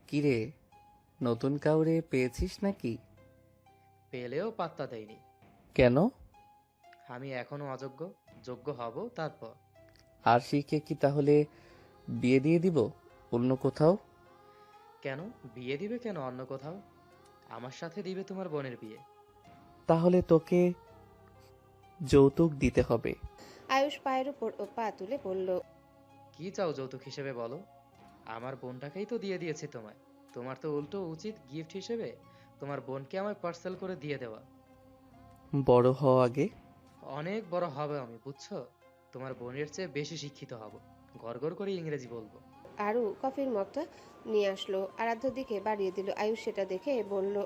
কিরে, নতুন কাউরে পেয়েছিস নাকি? পেলেও পাত্তা দেয়নি। কেন? আমি এখনো অযোগ্য। যোগ্য হব তারপর। আরশিকে কি তাহলে বিয়ে দিয়ে দিব অন্য কোথাও? কেন? বিয়ে দিবে কেন অন্য কোথাও? আমার সাথে দিবে তোমার বোনের বিয়ে। তাহলে তোকে যৌতুক দিতে হবে। আয়ুষ পায়ের উপর পা তুলে বলল, কি চাও যৌতুক হিসেবে বলো? আমার বোনটাকেই তো দিয়ে দিয়েছি তোমায়। তোমার তো উল্টো উচিত গিফট হিসেবে তোমার বোনকে আমায় পার্সেল করে দিয়ে দেওয়া। বড় হওয়া আগে। অনেক বড় হবে আমি, বুঝছো? তোমার বোনের চেয়ে বেশি শিক্ষিত হব। গড়গড় করে ইংরেজি বলবো। আরু কফির মগটা নিয়ে আসলো, আরাধ্যর দিকে বাড়িয়ে দিল। আয়ুষ সেটা দেখে বলল,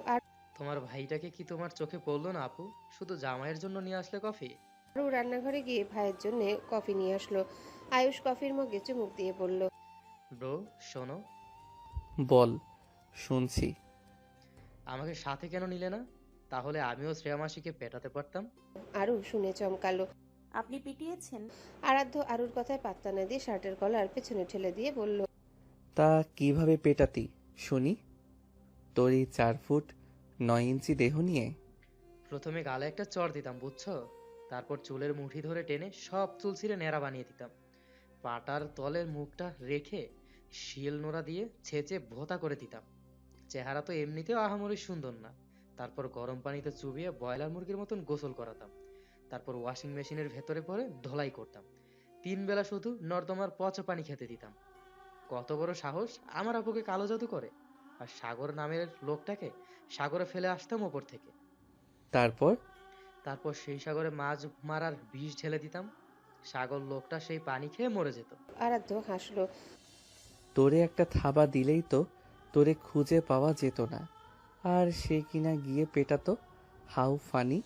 তোমার ভাইটাকে কি তোমার চোখে পড়লো না আপু? শুধু জামাইয়ের জন্য নিয়ে আসলে কফি? আরু রান্নাঘরে গিয়ে ভাইয়ের জন্য কফি নিয়ে আসলো। আয়ুষ কফির মগে চুমুক দিয়ে বলল, ব্রো, শোনো। বল, শুনছি। আমাকে সাথে কেন নিলে না? তাহলে আমিও শ্রেয়া মাসিকে পেটাতে পারতাম। আরু শুনে চমকালো। আপনি পিটিয়েছেন? আরাধ্য আরুর কথায় পাত্তা না দিয়ে শার্টের কলার পেছনে ঠেলে দিয়ে বলল, তা কিভাবে পেটাতি শুনি? তোর এই 4 ফুট 9 ইঞ্চি দেহ নিয়ে? প্রথমে গালে একটা চড় দিতাম, বুঝছো? তারপর চুলের মুঠি ধরে টেনে সব চুল ছিঁড়ে ন্যাড়া বানিয়ে দিতাম। পাটার তলের মুখটা রেখে শিল নোড়া দিয়ে ছেঁচে ভোঁতা করে দিতাম। চেহারা তো এমনিতেও আহামরি সুন্দর না। তারপর গরম পানিতে চুবিয়ে ব্রয়লার মুরগির মতন গোসল করাতাম। তারপর ওয়াশিং মেশিনের ভেতরে পরে ধোলাই করতাম। 3 বেলা শুধু নর্দমার পচা পানি খেতে দিতাম। কত বড় সাহস আমার আপুকে কালো জাদু করে! আর সাগর নামের লোকটাকে সাগরে ফেলে আসতাম ওপর থেকে। তারপর? তারপর সেই সাগরে মাছ মারার বিষ ঢেলে দিতাম। সাগর লোকটা সেই পানি খেয়ে মরে যেত। আরাধ্য হাসলো। তোরে একটা থাবা দিলেই তো তোরে খুঁজে পাওয়া যেত না, আর সে কিনা গিয়ে পেটাতো। How funny.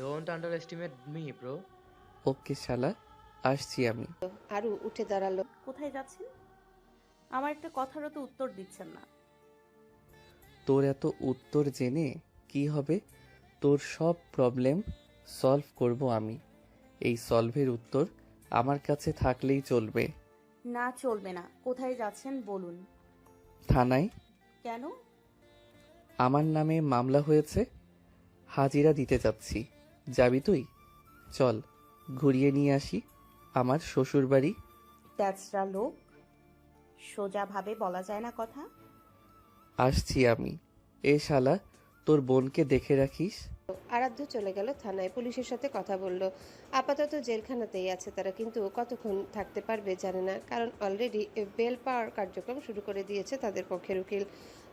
Don't underestimate me bro. Okay শালা, আসছি আমি। আরু উঠে দাঁড়ালো। কোথায় যাচ্ছেন? আমার একটা কথারও তো উত্তর দিচ্ছেন না। তোর এত উত্তর জেনে কি হবে? তোর সব প্রবলেম সলভ করব আমি। এই সলভের উত্তর আমার কাছে থাকলেই চলবে। না, চলবে না। কোথায় যাচ্ছেন বলুন। থানায়। কেন? আমার নামে মামলা হয়েছে, হাজিরা দিতে যাচ্ছি। যাবি তুই? চল, ঘুরিয়ে নিয়ে আসি আমার শ্বশুর বাড়ি। তেজরা লোক, সোজাভাবে বলা যায় না কথা। আসছি আমি। এ শালা, তোর বোনকে দেখে রাখিস। আরাধ্য চলে গেল থানায়, পুলিশের সাথে কথা বলল। আপাতত জেলখানাতেই আছে তারা, কিন্তু কতক্ষণ থাকতে পারবে জানে না, কারণ অলরেডি বেল পাওয়ার কার্যক্রম শুরু করে দিয়েছে তাদের পক্ষের উকিল।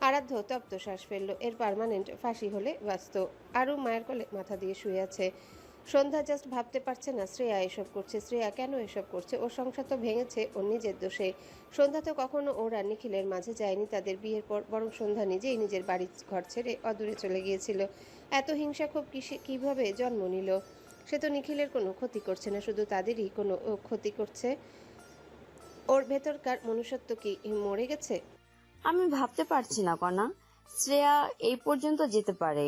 আরাধ্য তপ্ত শ্বাস ফেলল। এর পার্মানেন্ট ফাঁসি হলে বাঁচত। আরও মায়ের কোলে মাথা দিয়ে শুয়ে আছে। সন্ধ্যা জাস্ট ভাবতে পারছে না শ্রেয়া এসব করছে। শ্রেয়া কেন এসব করছে? ওর সংসার তো ভেঙেছে ওর নিজের দোষে। সন্ধ্যা তো কখনো ওর আর নিখিলের মাঝে যায়নি তাদের বিয়ের পর, বরং সন্ধ্যা নিজেই নিজের বাড়ি ঘর ছেড়ে অদূরে চলে গিয়েছিল। এত হিংসা খুব কিভাবে জন্ম নিল? সে তো নিখিলের কোনো ক্ষতি করছে না, শুধু তাদেরই কোনো ক্ষতি করছে। ওর ভেতরকার মনুষ্যত্ব কি মরে গেছে? আমি ভাবতে পারছি না কণা, শ্রেয়া এই পর্যন্ত যেতে পারে।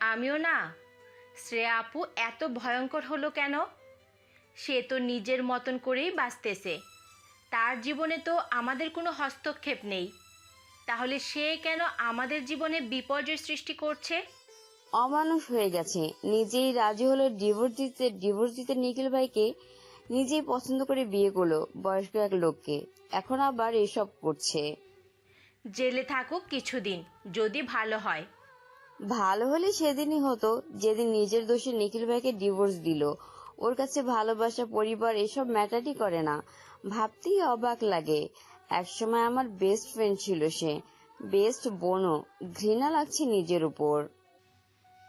আমিও না। শ্রেয়া আপু এত ভয়ঙ্কর হলো কেন? সে তো নিজের মতন করেই বাঁচতেছে। তার জীবনে তো আমাদের কোনো হস্তক্ষেপ নেই। তাহলে সে কেন আমাদের জীবনে বিপর্যয় সৃষ্টি করছে? অমানুষ হয়ে গেছে, নিজেই রাজি হলো ডিভোর্স দিতে নিখিল ভাইকে। নিজেই পছন্দ করে বিয়ে করলো বয়স্ক এক লোককে, এখন আবার এসব করছে। জেলে থাকুক কিছুদিন, যদি ভালো হয়। ভালো হলে সেদিনই হতো যেদিন নিজের দোষে নিখিল ভাইকে ডিভোর্স দিল। ওর কাছে ভালোবাসা, পরিবার এসব ম্যাটারই করে না। ভাবতেই অবাক লাগে। একসময় আমার বেস্ট ফ্রেন্ড ছিল সে, বেস্ট বোনও। ঘৃণা লাগছে নিজের উপর।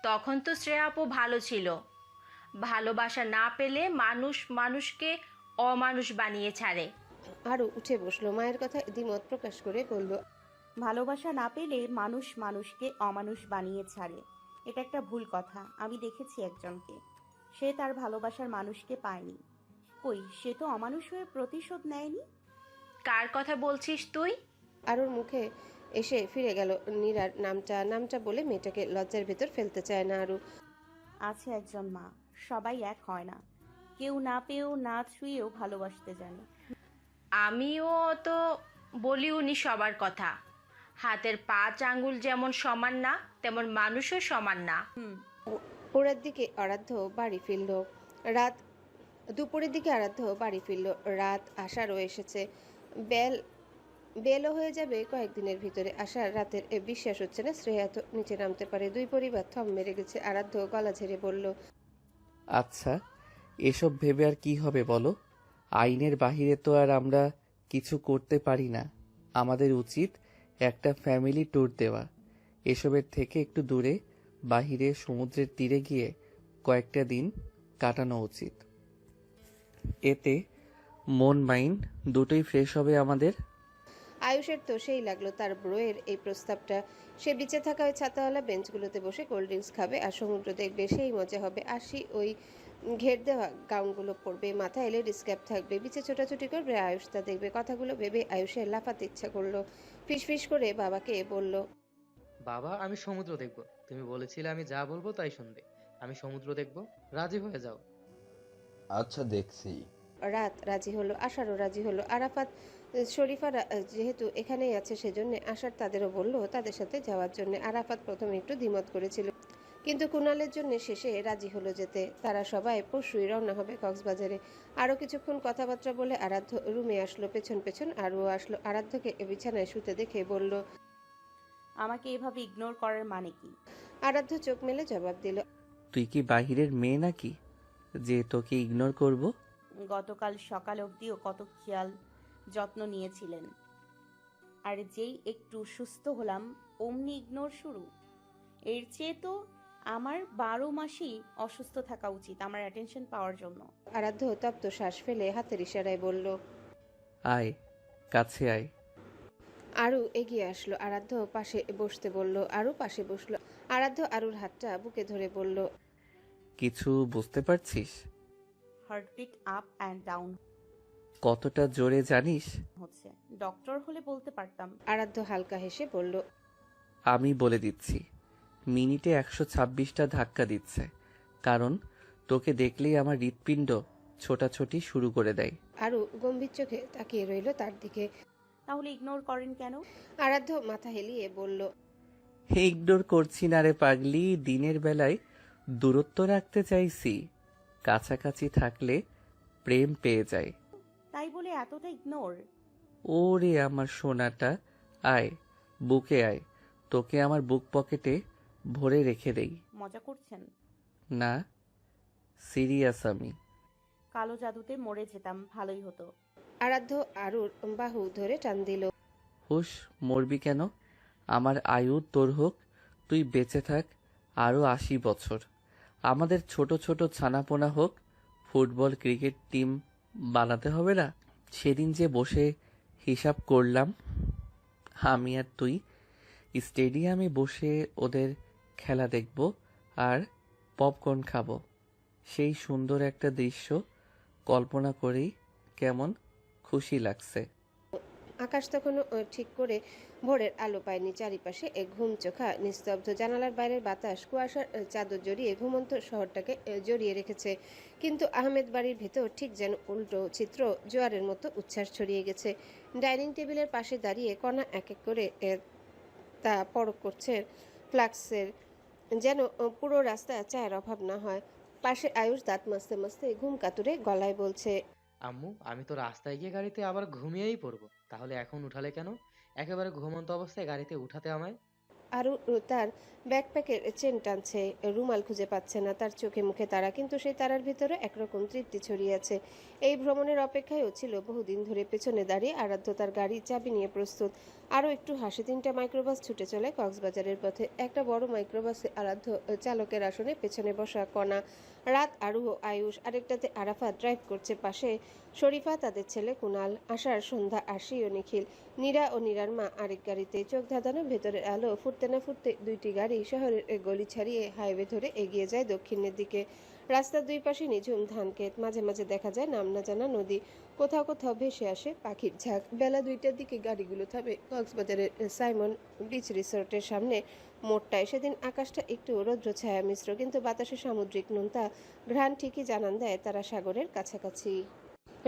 তখন তো শ্রেয়া আপু ভালো ছিল। ভালোবাসা না পেলে মানুষ মানুষকে অমানুষ বানিয়ে ছাড়ে। আরও উঠে বসলো, মায়ের কথা দ্বিমত প্রকাশ করে বলল, ভালোবাসা না পেলে মানুষ মানুষকে অমানুষ বানিয়ে ছাড়ে। এটা একটা ভুল কথা। আমি দেখেছি একজনকে, সে তার ভালোবাসার মানুষকে পায়নি। কই, সে তো অমানুষ হয়ে প্রতিশোধ নেয়নি। কার কথা বলছিস তুই? আরুর মুখে এসে ফিরে গেল নীরার নামটা। নামটা বলে মেয়েটাকে লজ্জার ভেতর ফেলতে চায় না আরু। আছে একজন মা, সবাই এক হয় না। কেউ না পেয়েও না ছুঁয়েও ভালোবাসতে জানে। আমিও তো বলি উনি সবার কথা। হাতের 5 আঙ্গুল যেমন সমান না, তেমন মানুষও সমান না। ওরার দিকে আরাধ্য বাড়ি ফিরল। রাত দুপুরের দিকে আরাধ্য বাড়ি ফিরল। রাত আশারও এসেছে। বেল বেলও হয়ে যাবে কয়েকদিনের ভিতরে। আশার রাতের বিশ্বাস হচ্ছে না শ্রেয়া তো নিচে নামতে পারে। দুই পরিবার থম মেরে গেছে। আরাধ্য গলা ঝেড়ে বলল, আচ্ছা, এসব ভেবে আর কি হবে বলো? আইনের বাহিরে তো আর আমরা কিছু করতে পারি না। আমাদের উচিত একটা ফ্যামিলি ট্যুর দেওয়া। এসবের থেকে একটু দূরে বাহিরে সমুদ্রের তীরে গিয়ে কয়েকটা দিন কাটানো উচিত। এতে মন মাইন্ড দুটোই ফ্রেশ হবে আমাদের। আয়ুষের তো সেই লাগলো তার ব্রোয়ের এই প্রস্তাবটা। সে বিচে থাকা ওই ছাতাওয়ালা বেঞ্চগুলোতে বসে কোল্ড ড্রিঙ্কস খাবে আর সমুদ্র দেখবে, সেই মজা হবে। আশি ওই ঘের দেওয়া গাউনগুলো পরবে, মাথায় লেডিস ক্যাপ থাকবে, বিচে ছোটাছুটি করবে, আয়ুষ তা দেখবে। কথাগুলো ভেবে আয়ুষের লাফাতে ইচ্ছা করলো। ফিসফিস করে বাবাকে বলল, বাবা, আমি সমুদ্র দেখব। তুমি বলেছিলে আমি যা বলবো তাই শুনবে। আমি সমুদ্র দেখব, রাজি হয়ে যাও। আচ্ছা, দেখছি। রাত রাজি হলো, আশারও রাজি হলো। আরাফাত শরীফা যেহেতু এখানেই আছে সেজন্য আশার তাদেরও বলল তাদের সাথে যাওয়ার জন্য। আরাফাত প্রথমে একটু দ্বিমত করেছিল, কিন্তু কুণালের জন্য শেষে রাজি হলো যেতে। তারা সবাই পরশুই রওনা হবে কক্সবাজারে। আরও কিছুক্ষণ কথাবার্তা বলে আরাধ্য রুমে আসলো। পেছন পেছন আরও আসলো। আরাধ্যকে বিছানায় শুতে দেখে বলল, আমাকে এভাবে ইগনোর করার মানে কি? আরাধ্য চোখ মেলে জবাব দিল, তুই কি বাহিরের মেয়ে নাকি যে তোকে ইগনোর করব? গতকাল সকাল অবধিও কত খেয়াল যত্ন নিয়েছিলেন, আর যেই একটু সুস্থ হলাম অমনি ইগনোর শুরু। এর চেয়ে তো আমার 12 মাসই অসুস্থ থাকা উচিত আমার অ্যাটেনশন পাওয়ার জন্য। আরাধ্য তপ্ত শ্বাস ফেলে হাতের ইশারায় বলল, আয়, কাছে আয়। আরু এগিয়ে আসলো। আরাধ্য পাশে বসতে বলল। আরু পাশে বসলো। আরাধ্য আরুর হাতটা বুকে ধরে বলল, কিছু বুঝতে পারছিস? হার্টবিট আপ অ্যান্ড ডাউন কতটা জোরে জানিস? হচ্ছে। ডক্টর হলে বলতে পারতাম। আরাধ্য হালকা হেসে বলল, আমি বলে দিচ্ছি, মিনিটে 126টা ধাক্কা দিচ্ছে। কারণ তোকে দেখলেই আমার হৃৎপিণ্ড ছোটাছুটি শুরু করে দেয়। আরু গম্ভীর চোখে তাকিয়ে রইল তার দিকে। তাহলে ইগনোর করেন কেন? আরাধ্য মাথা হেলিয়ে বলল, ইগনোর করছি না রে পাগলি, দিনের বেলায় দূরত্ব রাখতে চাইছি। কাছাকাছি থাকলে প্রেম পেয়ে যায়। তাই বলে এতটা ইগনোর? ওরে আমার সোনাটা, আয়, বুকে আয়, তোকে আমার বুক পকেটে ভরে রেখে দেই। মজা করছেন? না, সিরিয়াস আমি। কালো জাদুতে মরে যেতাম, ভালোই হতো। আরাধ্য আরুর বাহু ধরে টান দিল। হুশ, মরবি কেন? আমার আয়ু তোর হোক, তুই বেঁচে থাক আরও 80 বছর। আমাদের ছোট ছোট ছানাপোনা হোক, ফুটবল ক্রিকেট টিম বানাতে হবে না? সেদিন যে বসে হিসাব করলাম, আমি আর তুই স্টেডিয়ামে বসে ওদের খেলা দেখব আর পপকর্ন খাবো। সেই সুন্দর একটা দৃশ্য কল্পনা করেই কেমন খুশি লাগছে। আকাশ তখনও ঠিক করে ভোরের আলো পায়নি। চারিপাশে ঘুম চোখা নিস্তব্ধ। জানালার বাইরের বাতাস কুয়াশার চাদর জড়িয়ে ঘুমন্ত শহরটাকে জড়িয়ে রেখেছে। কিন্তু আহমেদ বাড়ির ভেতর ঠিক যেন উল্টো চিত্র, জোয়ারের মতো উচ্ছ্বাস ছড়িয়ে গেছে। ডাইনিং টেবিলের পাশে দাঁড়িয়ে কণা এক এক করে তা পরখ করছে ফ্লাক্সের, যেন পুরো রাস্তা চায়ের অভাব না হয়। পাশে আয়ুষ দাঁত মাজতে মাজতে ঘুম কাতুরে গলায় বলছে, আম্মু, আমি তো রাস্তায় গিয়ে গাড়িতে আবার ঘুমিয়েই পড়বো। তাহলে এখন উঠালে কেন? একেবারে ঘুমন্ত অবস্থায় গাড়িতে উঠাতে আমায়। আরও তার ব্যাকপ্যাকের চেন টানছে, রুমাল খুঁজে পাচ্ছে না। তার চোখে মুখে তারা, কিন্তু সেই তারার ভিতরে একরকম তৃপ্তি ছড়িয়ে আছে। এই ভ্রমণের অপেক্ষায়ও ছিল বহুদিন ধরে। পেছনে দাঁড়িয়ে আরাধ্য তার গাড়ির চাবি নিয়ে প্রস্তুত। আরও একটু হাসি 3টা মাইক্রোবাস ছুটে চলে কক্সবাজারের পথে। একটা বড় মাইক্রোবাসে আরাধ্য চালকের আসনে, পেছনে বসা কণা, রাত, আরু ও আয়ুষ। আরেকটাতে আরাফাত ড্রাইভ করছে, পাশে শরীফা, তাদের ছেলে কুণাল, আশার, সন্ধ্যা, আশি ও নিখিল। নীরা ও নীরার মা আরেক গাড়িতে। চোখ ধাঁধানো ভেতরের আলো ফুটতে না ফুটতে 2টি গাড়ি শহরের গলি ছাড়িয়ে হাইওয়ে ধরে এগিয়ে যায় দক্ষিণের দিকে। রাস্তার দুই পাশে নিঝুম ধানক্ষেত, মাঝে মাঝে দেখা যায় নাম না জানা নদী, কোথাও কোথাও ভেসে আসে পাখির ঝাঁক। বেলা 2টার দিকে গাড়িগুলো থামে কক্সবাজারের সাইমন বিচ রিসোর্টের সামনে মোড়টায়। সেদিন আকাশটা একটু রৌদ্র ছায়া মিশ্র, কিন্তু বাতাসে সামুদ্রিক নোনতা ঘ্রাণ ঠিকই জানান দেয় তারা সাগরের কাছাকাছি।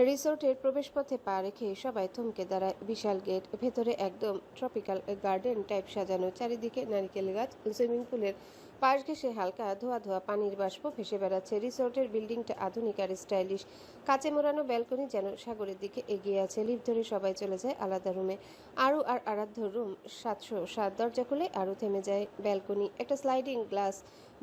রিসোর্টের প্রবেশপথে পা রেখে সবাই থমকে দাঁড়ায়। বিশাল গেট, ভেতরে একদম ট্রপিক্যাল গার্ডেন টাইপ সাজানো, চারিদিকে নারকেল গাছ, সুইমিং পুলের পাশ ঘেঁষে হালকা ধোয়া ধোয়া পানির বাষ্প ভেসে বেড়াচ্ছে। রিসোর্টের বিল্ডিংটা আধুনিক আর স্টাইলিশ, কাচে মোড়ানো ব্যালকনি যেন সাগরের দিকে এগিয়ে আছে। লিফট ধরে সবাই চলে যায় আলাদা রুমে। আরু আর আরাধ্য রুম 707, দরজা খুলে আরু থেমে যায়। ব্যালকনি, একটা স্লাইডিং গ্লাস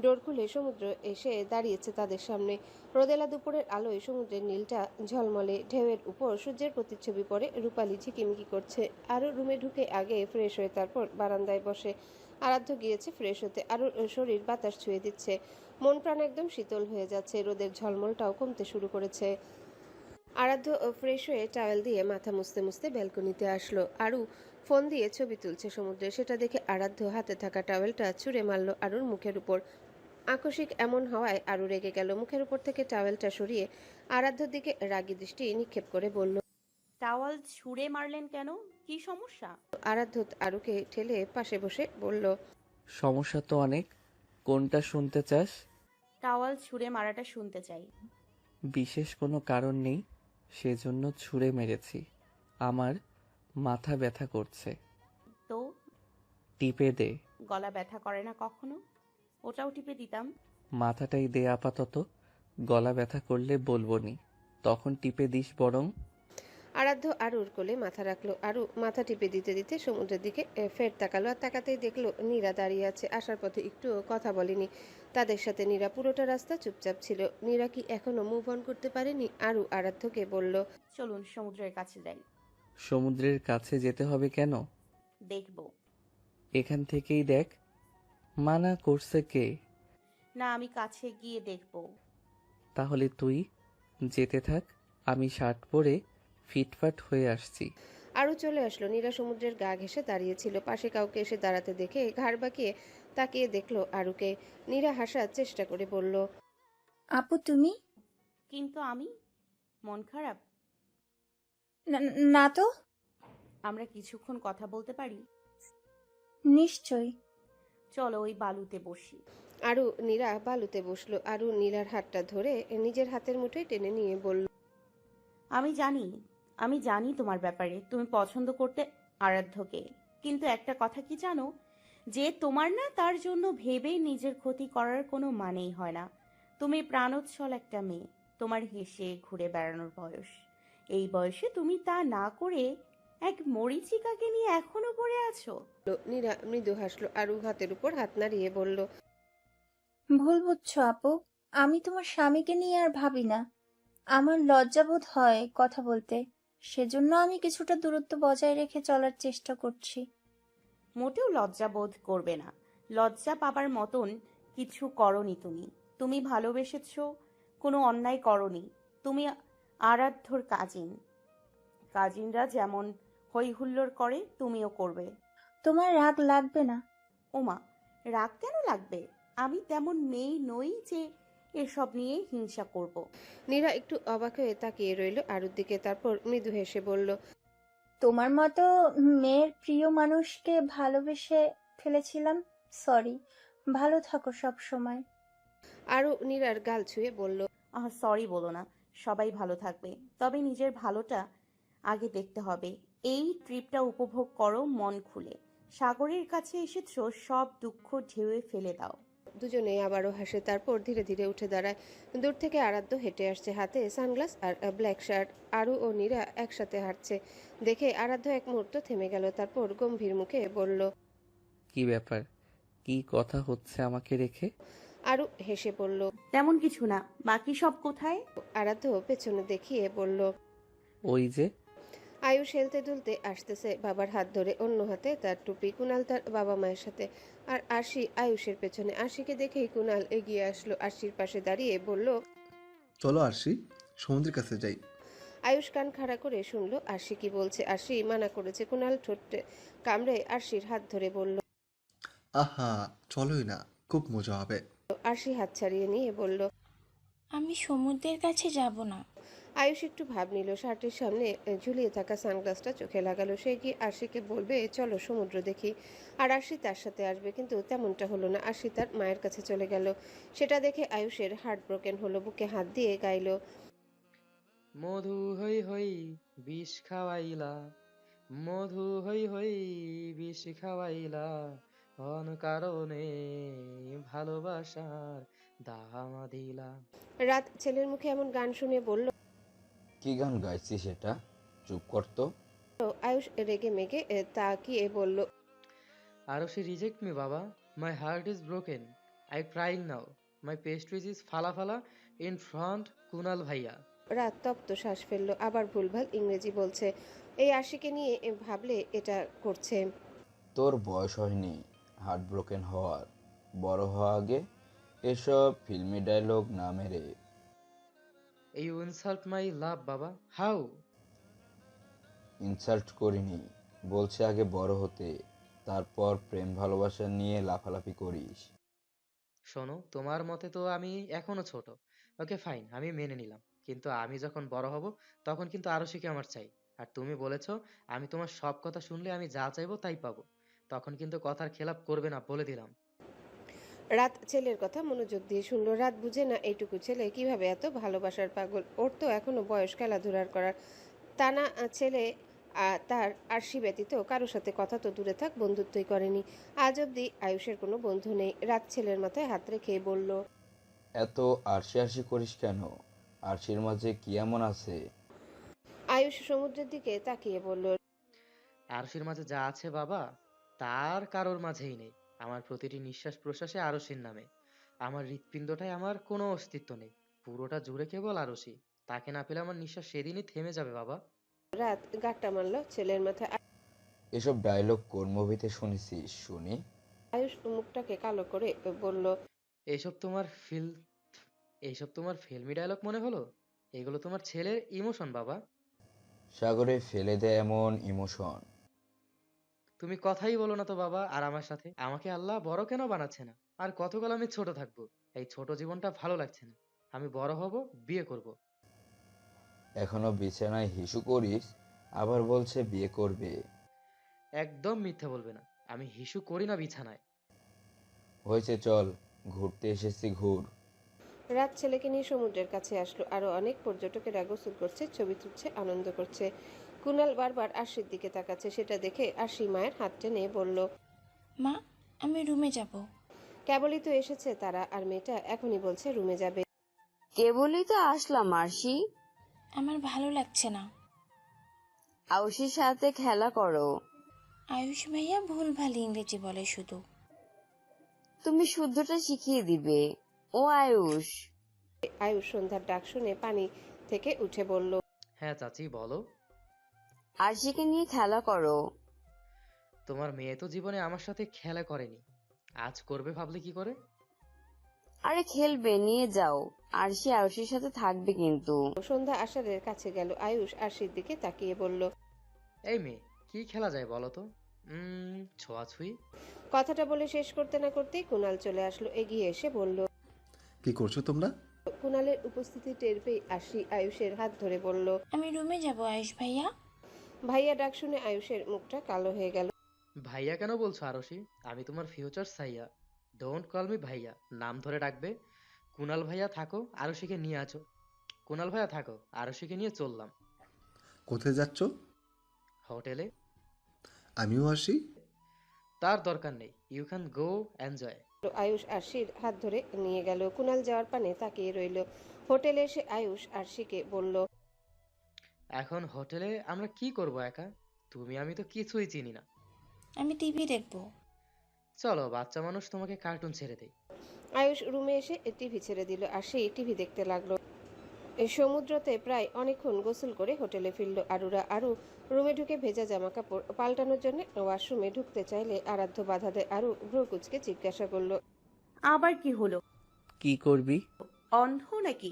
ডোর খুলে সমুদ্র এসে দাঁড়িয়েছে তাদের সামনে। রোদেলা দুপুরের আলোয় সমুদ্রের নীলটা ঝলমলে, ঢেউয়ের উপর সূর্যের প্রতিচ্ছবি পড়ে রূপালি ঝিকিমিকি করছে। আরও রুমে ঢুকে আগে ফ্রেশ হয়ে তারপর বারান্দায় বসে। আরাধ্য গিয়েছে ফ্রেশ হতে, আরও শরীর বাতাস ছুঁয়ে দিচ্ছে। মন প্রাণ একদম শীতল হয়ে যাচ্ছে, রোদের ঝলমলটাও কমতে শুরু করেছে। আরাধ্য ফ্রেশ হয়ে টাওয়েল দিয়ে মাথা মুছতে মুছতে ব্যালকনিতে আসলো। আরু ফোন দিয়ে ছবি তুলছে সমুদ্রে, সেটা দেখে আরাধ্য হাতে থাকা টাওয়েলটা ছুঁড়ে মারল আরুর মুখের উপর। আকস্মিক এমন হওয়ায় আরু রেগে গেল। মুখের উপর থেকে টাওয়েলটা সরিয়ে আরাধ্যর দিকে রাগী দৃষ্টি নিক্ষেপ করে বলল। টাওয়াল ছুঁড়ে মারলেন কেন? কি সমস্যা? আরাধ্য আরুকে ঠেলে পাশে বসে বলল। সমস্যা তো অনেক, কোনটা শুনতে চাস? টাওয়াল ছুঁড়ে মারাটা শুনতে চাই। বিশেষ কোনো কারণ নেই, সেজন্য ছুঁড়ে মেরেছি। আমার মাথা ব্যথা করছে। তো টিপে দে। গলা ব্যথা করে না কখনো? ওটাও টিপে দিতাম। মাথাটাই দে আপাতত, গলা ব্যথা করলে বলবো নি, তখন টিপে দিস বরং। আরাধ্য আরুর কোলে মাথা রাখলো। আরু মাথা টিপে দিতে দিতে সমুদ্রের দিকে ফের তাকালো, আর তাকাতেই দেখলো নীরা দাঁড়িয়ে আছে। আসার পথে একটুও কথা বলেনি তাদের সাথে নীরা, পুরোটা রাস্তা চুপচাপ ছিল। নীরা কি এখনো মুভ অন করতে পারেনি? আরু আরাধ্যকে বলল। চলুন সমুদ্রের কাছে যাই। সমুদ্রের কাছে যেতে হবে কেন? দেখব। এখান থেকেই দেখ। মানা করছে কে? না, আমি কাছে গিয়ে দেখব। তাহলে তুই যেতে থাক, আমি শার্ট পরে ফিটফাট হয়ে আসছি। আরও চলে আসলো। নীরা সমুদ্রের গা ঘেঁষে দাঁড়িয়েছিল, পাশে কাউকে এসে দাঁড়াতে দেখে ঘাড় বাঁকিয়ে তাকিয়ে দেখলো আরুকে। নীরা হাসার চেষ্টা করে বলল। আপু তুমি? কিন্তু আমি? মন খারাপ? না তো। আমরা কিছুক্ষণ কথা বলতে পারি? নিশ্চয়ই। চলো ওই বালুতে বসি। আরু নীরা বালুতে বসলো। আরু নীরার হাতটা ধরে নিজের হাতের মুঠোয় টেনে নিয়ে বলল। আমি জানি তোমার ব্যাপারে, তুমি পছন্দ করতে আরাধ্যকে। কিন্তু একটা কথা কি জানো, যে তোমার না তার জন্য ভেবেই নিজের ক্ষতি করার কোনো মানেই হয় না। তুমি প্রাণোচ্ছল একটা মেয়ে, তোমার হেসে ঘুরে বেড়ানোর বয়স। এই বয়সে তুমি তা না করে এক মরীচিকাকে নিয়ে এখনো পড়ে আছো। নীরা মৃদু হাসলো। আরু হাতের উপর হাত নাড়িয়ে বলল। ভুল বুঝছো আপু, আমি তোমার স্বামীকে নিয়ে আর ভাবি না। আমার লজ্জাবোধ হয় কথা বলতে, সেজন্য আমি কিছুটা দূরত্ব বজায় রেখে চলার চেষ্টা করছি। মোটেও লজ্জা বোধ করবে না। লজ্জা পাবার মতন কিছু করনি তুমি। তুমি ভালোবেসেছো, কোনো অন্যায় করনি। তুমি আরাধ্যর কাজিনরা যেমন হই হুল্লোড় করে তুমিও করবে। তোমার রাগ লাগবে না। ওমা, রাগ কেন লাগবে? আমি তেমন মেয়ে নই যে এসব নিয়ে হিংসা করব। নীরা একটু অবাক হয়ে তাকিয়ে রইল আরুর দিকে, তারপর মৃদু হেসে বলল। তোমার মতো মেয়ের প্রিয় মানুষকে ভালোবেসে ফেলেছিলাম, সরি। ভালো থাকো সব সময়। আরু নীরার গাল ছুঁয়ে বলল। সরি বলো না, সবাই ভালো থাকবে। তবে নিজের ভালোটা আগে দেখতে হবে। এই ট্রিপটা উপভোগ করো মন খুলে। সাগরের কাছে এসেছো, সব দুঃখ ঢেউয়ে ফেলে দাও। দুজনেই আবারও হাসে, তারপর ধীরে ধীরে উঠে দাঁড়ায়। দূর থেকে আরাধ্য হেঁটে আসছে, হাতে সানগ্লাস আর ব্ল্যাক শার্ট। আরু ও নীরা একসাথে হাঁটছে দেখে আরাধ্য এক মুহূর্ত থেমে গেল, তারপর গম্ভীর মুখে বলল। কি ব্যাপার, কি কথা হচ্ছে আমাকে রেখে? আরু হেসে বলল। তেমন কিছু না, বাকি সব কোথায়? আরাধ্য পেছনে দেখিয়ে বলল। ওই যে। আয়ুষ হেলতে দুলতে আসতেছে বাবার হাত ধরে, অন্য হাতে তার টুপি। কুনাল তার বাবা মায়ের সাথে, আর আরশি আয়ুষের পেছনে। আরশিকে দেখেই কুনাল এগিয়ে আসলো, আরশির পাশে দাঁড়িয়ে বলল। চলো আরশি, সমুদ্রের কাছে যাই। আয়ুষ কান খাড়া করে শুনলো আরশি কি বলছে। আরশি মানা করেছে। কুনাল ঠোঁটে কামড়ে আরশির হাত ধরে বলল। আহা, চলোই না, খুব মজা হবে। আরশি হাত ছাড়িয়ে নিয়ে বলল। আমি সমুদ্রের কাছে যাব না। আয়ুষ একটু ভাব নিল, শার্টের সামনে ঝুলিয়ে থাকা সানগ্লাসটা চোখে লাগালো। সে গিয়ে আরশিকে বলবে চলো সমুদ্র দেখি, আর আরশি তার সাথে আসবে, কিন্তু তেমনটা হলো না। আরশি তার মায়ের কাছে চলে গেল। সেটা দেখে আয়ুষের হার্ট ব্রোকেন হলো, বুকে হাত দিয়ে গাইলো, মধু হই হই বিষ খাওয়াইলা, মধু হই হই বিষ খাওয়াইলা, অন কারণে ভালোবাসার দামা দিলা। রাত ছেলের মুখে এমন গান শুনে বলল, কি গান গাইছি সেটা? চুপ করতো। আয়ুষ রেগে মেগে তাকিয়ে বলল, Arushi, reject me, Baba. My heart is broken. I'm crying now. My pastries is fala fala in front Kunal Bhaiya. রাত তপ্ত শ্বাস ফেললো, আবার ভুলভাল ইংরেজি বলছে। এই আশিকে নিয়ে ভাবলে এটা করছে। তোর বয়স হয়নি হার্ট ব্রোকেন হওয়ার, বড় হওয়া আগে। এসব ফিল্মি ডায়লগ না মেরে। You insult my love, Baba. How? Insult করিনি, বলছে আগে বড় হতে, তারপর প্রেম ভালোবাসা নিয়ে লাফালাফি করিস। শোনো, তোমার মতে তো আমি এখনো ছোট। ওকে ফাইন, আমি মেনে নিলাম। কিন্তু আমি যখন বড় হব তখন কিন্তু আরুষিকে আমার চাই। আর তুমি বলেছো আমি তোমার সব কথা শুনলে আমি যা চাইবো তাই পাবো। তখন কিন্তু কথার খেলাপ করবে না, বলে দিলাম। রাত ছেলের কথা মনোযোগ দিয়ে শুনলো। রাত বুঝে না এইটুকু ছেলে কিভাবে এত ভালোবাসার পাগল। ওর তো এখনো বয়স খেলাধুলার করার। তা না ছেলে তার আরশি ব্যতীত কারোর সাথে কথা তো দূরে থাক, বন্ধুত্বই করেনি আজ অব্দি। আয়ুষের কোনো বন্ধু নেই। রাত ছেলের মাথায় হাত রেখে বলল, এত আরশি আরশি করিস কেন? আরশির মাঝে কি এমন আছে? আয়ুষ সমুদ্রের দিকে তাকিয়ে বলল, আরশির মাঝে যা আছে বাবা, তার কারোর মাঝেই নেই। আমার প্রতিটি নিঃশ্বাস প্রশ্বাসে আরশির নামে। আমার হৃৎপিণ্ডটায় আমার কোনো অস্তিত্ব নেই। পুরোটা জুড়ে কেবল আরশি। তাকে না পেলে আমার নিঃশ্বাস সেদিনই থেমে যাবে বাবা। রাত গাট্টা মারল ছেলের মাথায়। এসব ডায়লগ কোন মুভিতে শুনেছিস শুনি? আয়ুষ মুখটাকে কালো করে বলল, এইসব তোমার ফিল এইসব তোমার ফিল্মি ডায়লগ মনে হলো? এগুলো তোমার ছেলের ইমোশন বাবা। সাগরে ফেলে দেয় এমন ইমোশন? তুমি কথাই বলো না তো বাবা আর আমার সাথে। আমাকে আল্লাহ বড় কেন বানাচ্ছে না? আর কতকাল আমি ছোট থাকবো? এই ছোট জীবনটা ভালো লাগছে না। আমি বড় হব, বিয়ে করব। এখনো বিছানায় হিসু করিস, আবার বলছে বিয়ে করবে। একদম মিথ্যে বলবে না। আমি হিসু করি না বিছানায়। হয়েছে, চল ঘুরতে এসেছি, ঘুর। রাত ছেলেকে নিয়ে সমুদ্রের কাছে আসলো। আরো অনেক পর্যটকেরা গোসল করছে, ছবি তুলছে, আনন্দ করছে। কুনাল বারবার আরশির দিকে তাকাচ্ছে। সেটা দেখে আরশি মায়ের হাত টেনে বলল, মা, আমি রুমে যাব। কেবলই তো এসেছে তারা, আর মেয়েটা এখনই বলছে রুমে যাবে। কেবলই তো আসলাম আরশি। আমার ভালো লাগছে না। আউশির সাথে খেলা করো। আয়ুষ ভাইয়া ভুলভাল ইংরেজি বলে শুধু। তুমি শুদ্ধটা শিখিয়ে দিবে। ও আয়ুষ। আয়ুষ সন্ধ্যার ডাক শুনে পানি থেকে উঠে বলল, হ্যাঁ চাচি, বলো। আরশিকে নিয়ে খেলা করো। তোমার মেয়ে তো জীবনে আমার সাথে খেলা করেনি, আজ করবে ভাবলে কি করে? আরে খেলবে, নিয়ে যাও। আরশি আয়ুষের সাথে থাকবে কিন্তু। সন্ধ্যা আষাঢ়ের কাছে গেল। আয়ুষ আরশির দিকে তাকিয়ে বলল, এই মেয়ে, কি খেলা যায় বলো তো? ছোঁয়াছুঁই। কথাটা বলে শেষ করতে না করতেই কুনাল চলে আসলো। এগিয়ে এসে বলল, কি করছো তোমরা? কুনালের উপস্থিতি টের পেয়ে আরশি আয়ুষের হাত ধরে বলল, আমি রুমে যাব আয়ুষ ভাইয়া। ভাইয়া ডাক শুনে আয়ুষের মুখটা কালো হয়ে গেল। ভাইয়া কেন বলছো আরশি? আমি তোমার ফিউচার সাইয়া। ডোন্ট কল মি ভাইয়া, নাম ধরে ডাকবে। কুনাল ভাইয়া থাকো, আরশিকে নিয়ে আছো। কুনাল ভাইয়া থাকো, আরশিকে নিয়ে চললাম কোথায় যাচ্ছ? হোটেলে। আমিও আসি। তার দরকার নেই, you can go enjoy. Ayush আরশির হাত ধরে নিয়ে গেল। কুনাল যাওয়ার পানে তাকিয়ে রইল। হোটেলে এসে আয়ুষ আরশিকে বলল, এখন হোটেলে আমরা কি করব একা? তুমি আমি তো কিছুই চিনি না। আমি টিভি দেখব। চলো, বাচ্চা মানুষ, তোমাকে কার্টুন ছেড়ে দেই। আয়ুষ রুমে এসে টিভি ছেড়ে দিল। আরশি টিভি দেখতে লাগলো। এই সমুদ্রতে প্রায় অনেকক্ষণ গোসল করে হোটেলে ফিরল আরুরা। আরু রুমে ঢুকে ভেজা জামা কাপড় পাল্টানোর জন্য ওয়াশরুমে ঢুকতে চাইলে আরাধ্য বাধা দেয়। আরু ভ্রু কুচকে জিজ্ঞাসা করলো, আবার কি হলো? কি করবি? অন্ধ নাকি?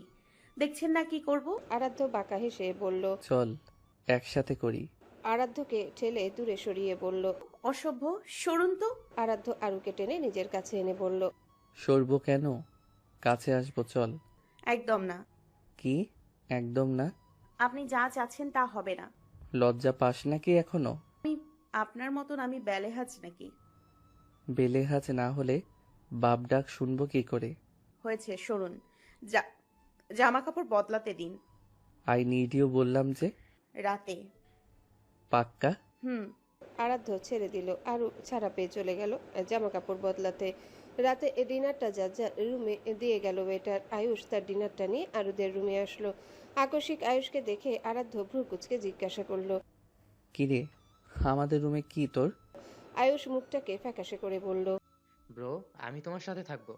দেখছেন না কি করব? আরাধ্য বাঁকা হেসে বলল। চল একসাথে করি। আরাধ্যকে ঠেলে দূরে সরিয়ে বলল। অসভ্য, সরুন তো। আরাধ্য আরুকে টেনে নিজের কাছে এনে বলল, সরবো কেন? কাছে আসবো, চল। একদম না। কি একদম না? আপনি যা চাচ্ছেন তা হবে না। লজ্জা পাস নাকি এখনো? আমি আপনার মতন আমি বেলেহাজ নাকি? বেলেহাজ না হলে বাপ ডাক শুনবো কি করে? হয়েছে, সরুন। যা, জামা কাপড় বদলাতে দিন। আই নিড ইউ বললাম যে। রাতে। পাক্কা? হুম। আরাধ্য ছেড়ে দিল, আরু ছাড়া পেয়ে চলে গেল জামা কাপড় বদলাতে। রাতে ডিনারটা যার যার রুমে দিয়ে গেল ওয়েটার। আয়ুষ তার ডিনারটা নিয়ে আরুদের রুমে আসলো। আকস্মিক আয়ুষকে দেখে আরাধ্য ভ্রু কুঁচকে জিজ্ঞাসা করলো। কিরে, আমাদের রুমে কি তোর? আয়ুষ মুখটাকে ফ্যাকাশে করে বলল, ব্রো, আমি তোমার সাথে থাকবো।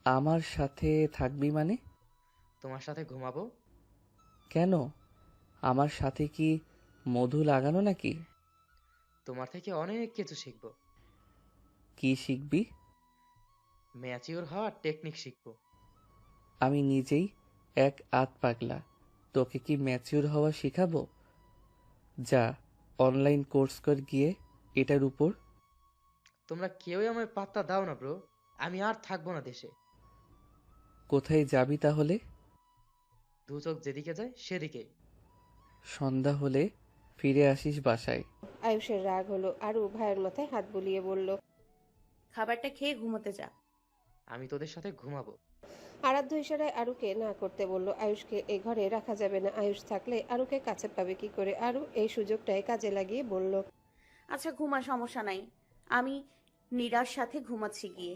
আমার সাথে থাকবি মানে? তোমার সাথে ঘুমাবো। কেন? আমার সাথে কি মধু লাগানো নাকি? তোমার থেকে অনেক কিছু শিখবো। কি শিখবি? ম্যাচিওর হওয়ার টেকনিক শিখবো। আমি নিজেই এক আধ পাগলা, তোকে কি ম্যাচিউর হওয়া শিখাবো? যা, অনলাইন কোর্স কর গিয়ে এটার উপর। তোমরা কেউই আমায় পাত্তা দাও না ব্রো। আমি আর থাকবো না দেশে। কোথায় যাবি তাহলে? দু চোখ যেদিকে যায় সেদিকেই। সন্ধ্যা হলে ফিরে আসিস বাসায়। আয়ুষের রাগ হলো, আরু ভাইয়ের মাথায় হাত বুলিয়ে বলল, খাবারটা খেয়ে ঘুমোতে যা। আমি তোদের সাথে ঘুমাবো। আরাধ্য ইশারায় আরুকে না করতে বলল। আয়ুষকে এই ঘরে রাখা যাবে না। আয়ুষ থাকলে আরুকে কাছে পাবে কি করে? আরু এই সুযোগটাই কাজে লাগিয়ে বলল, আচ্ছা ঘুমা, সমস্যা নাই। আমি নীরার সাথে ঘুমাচ্ছি গিয়ে।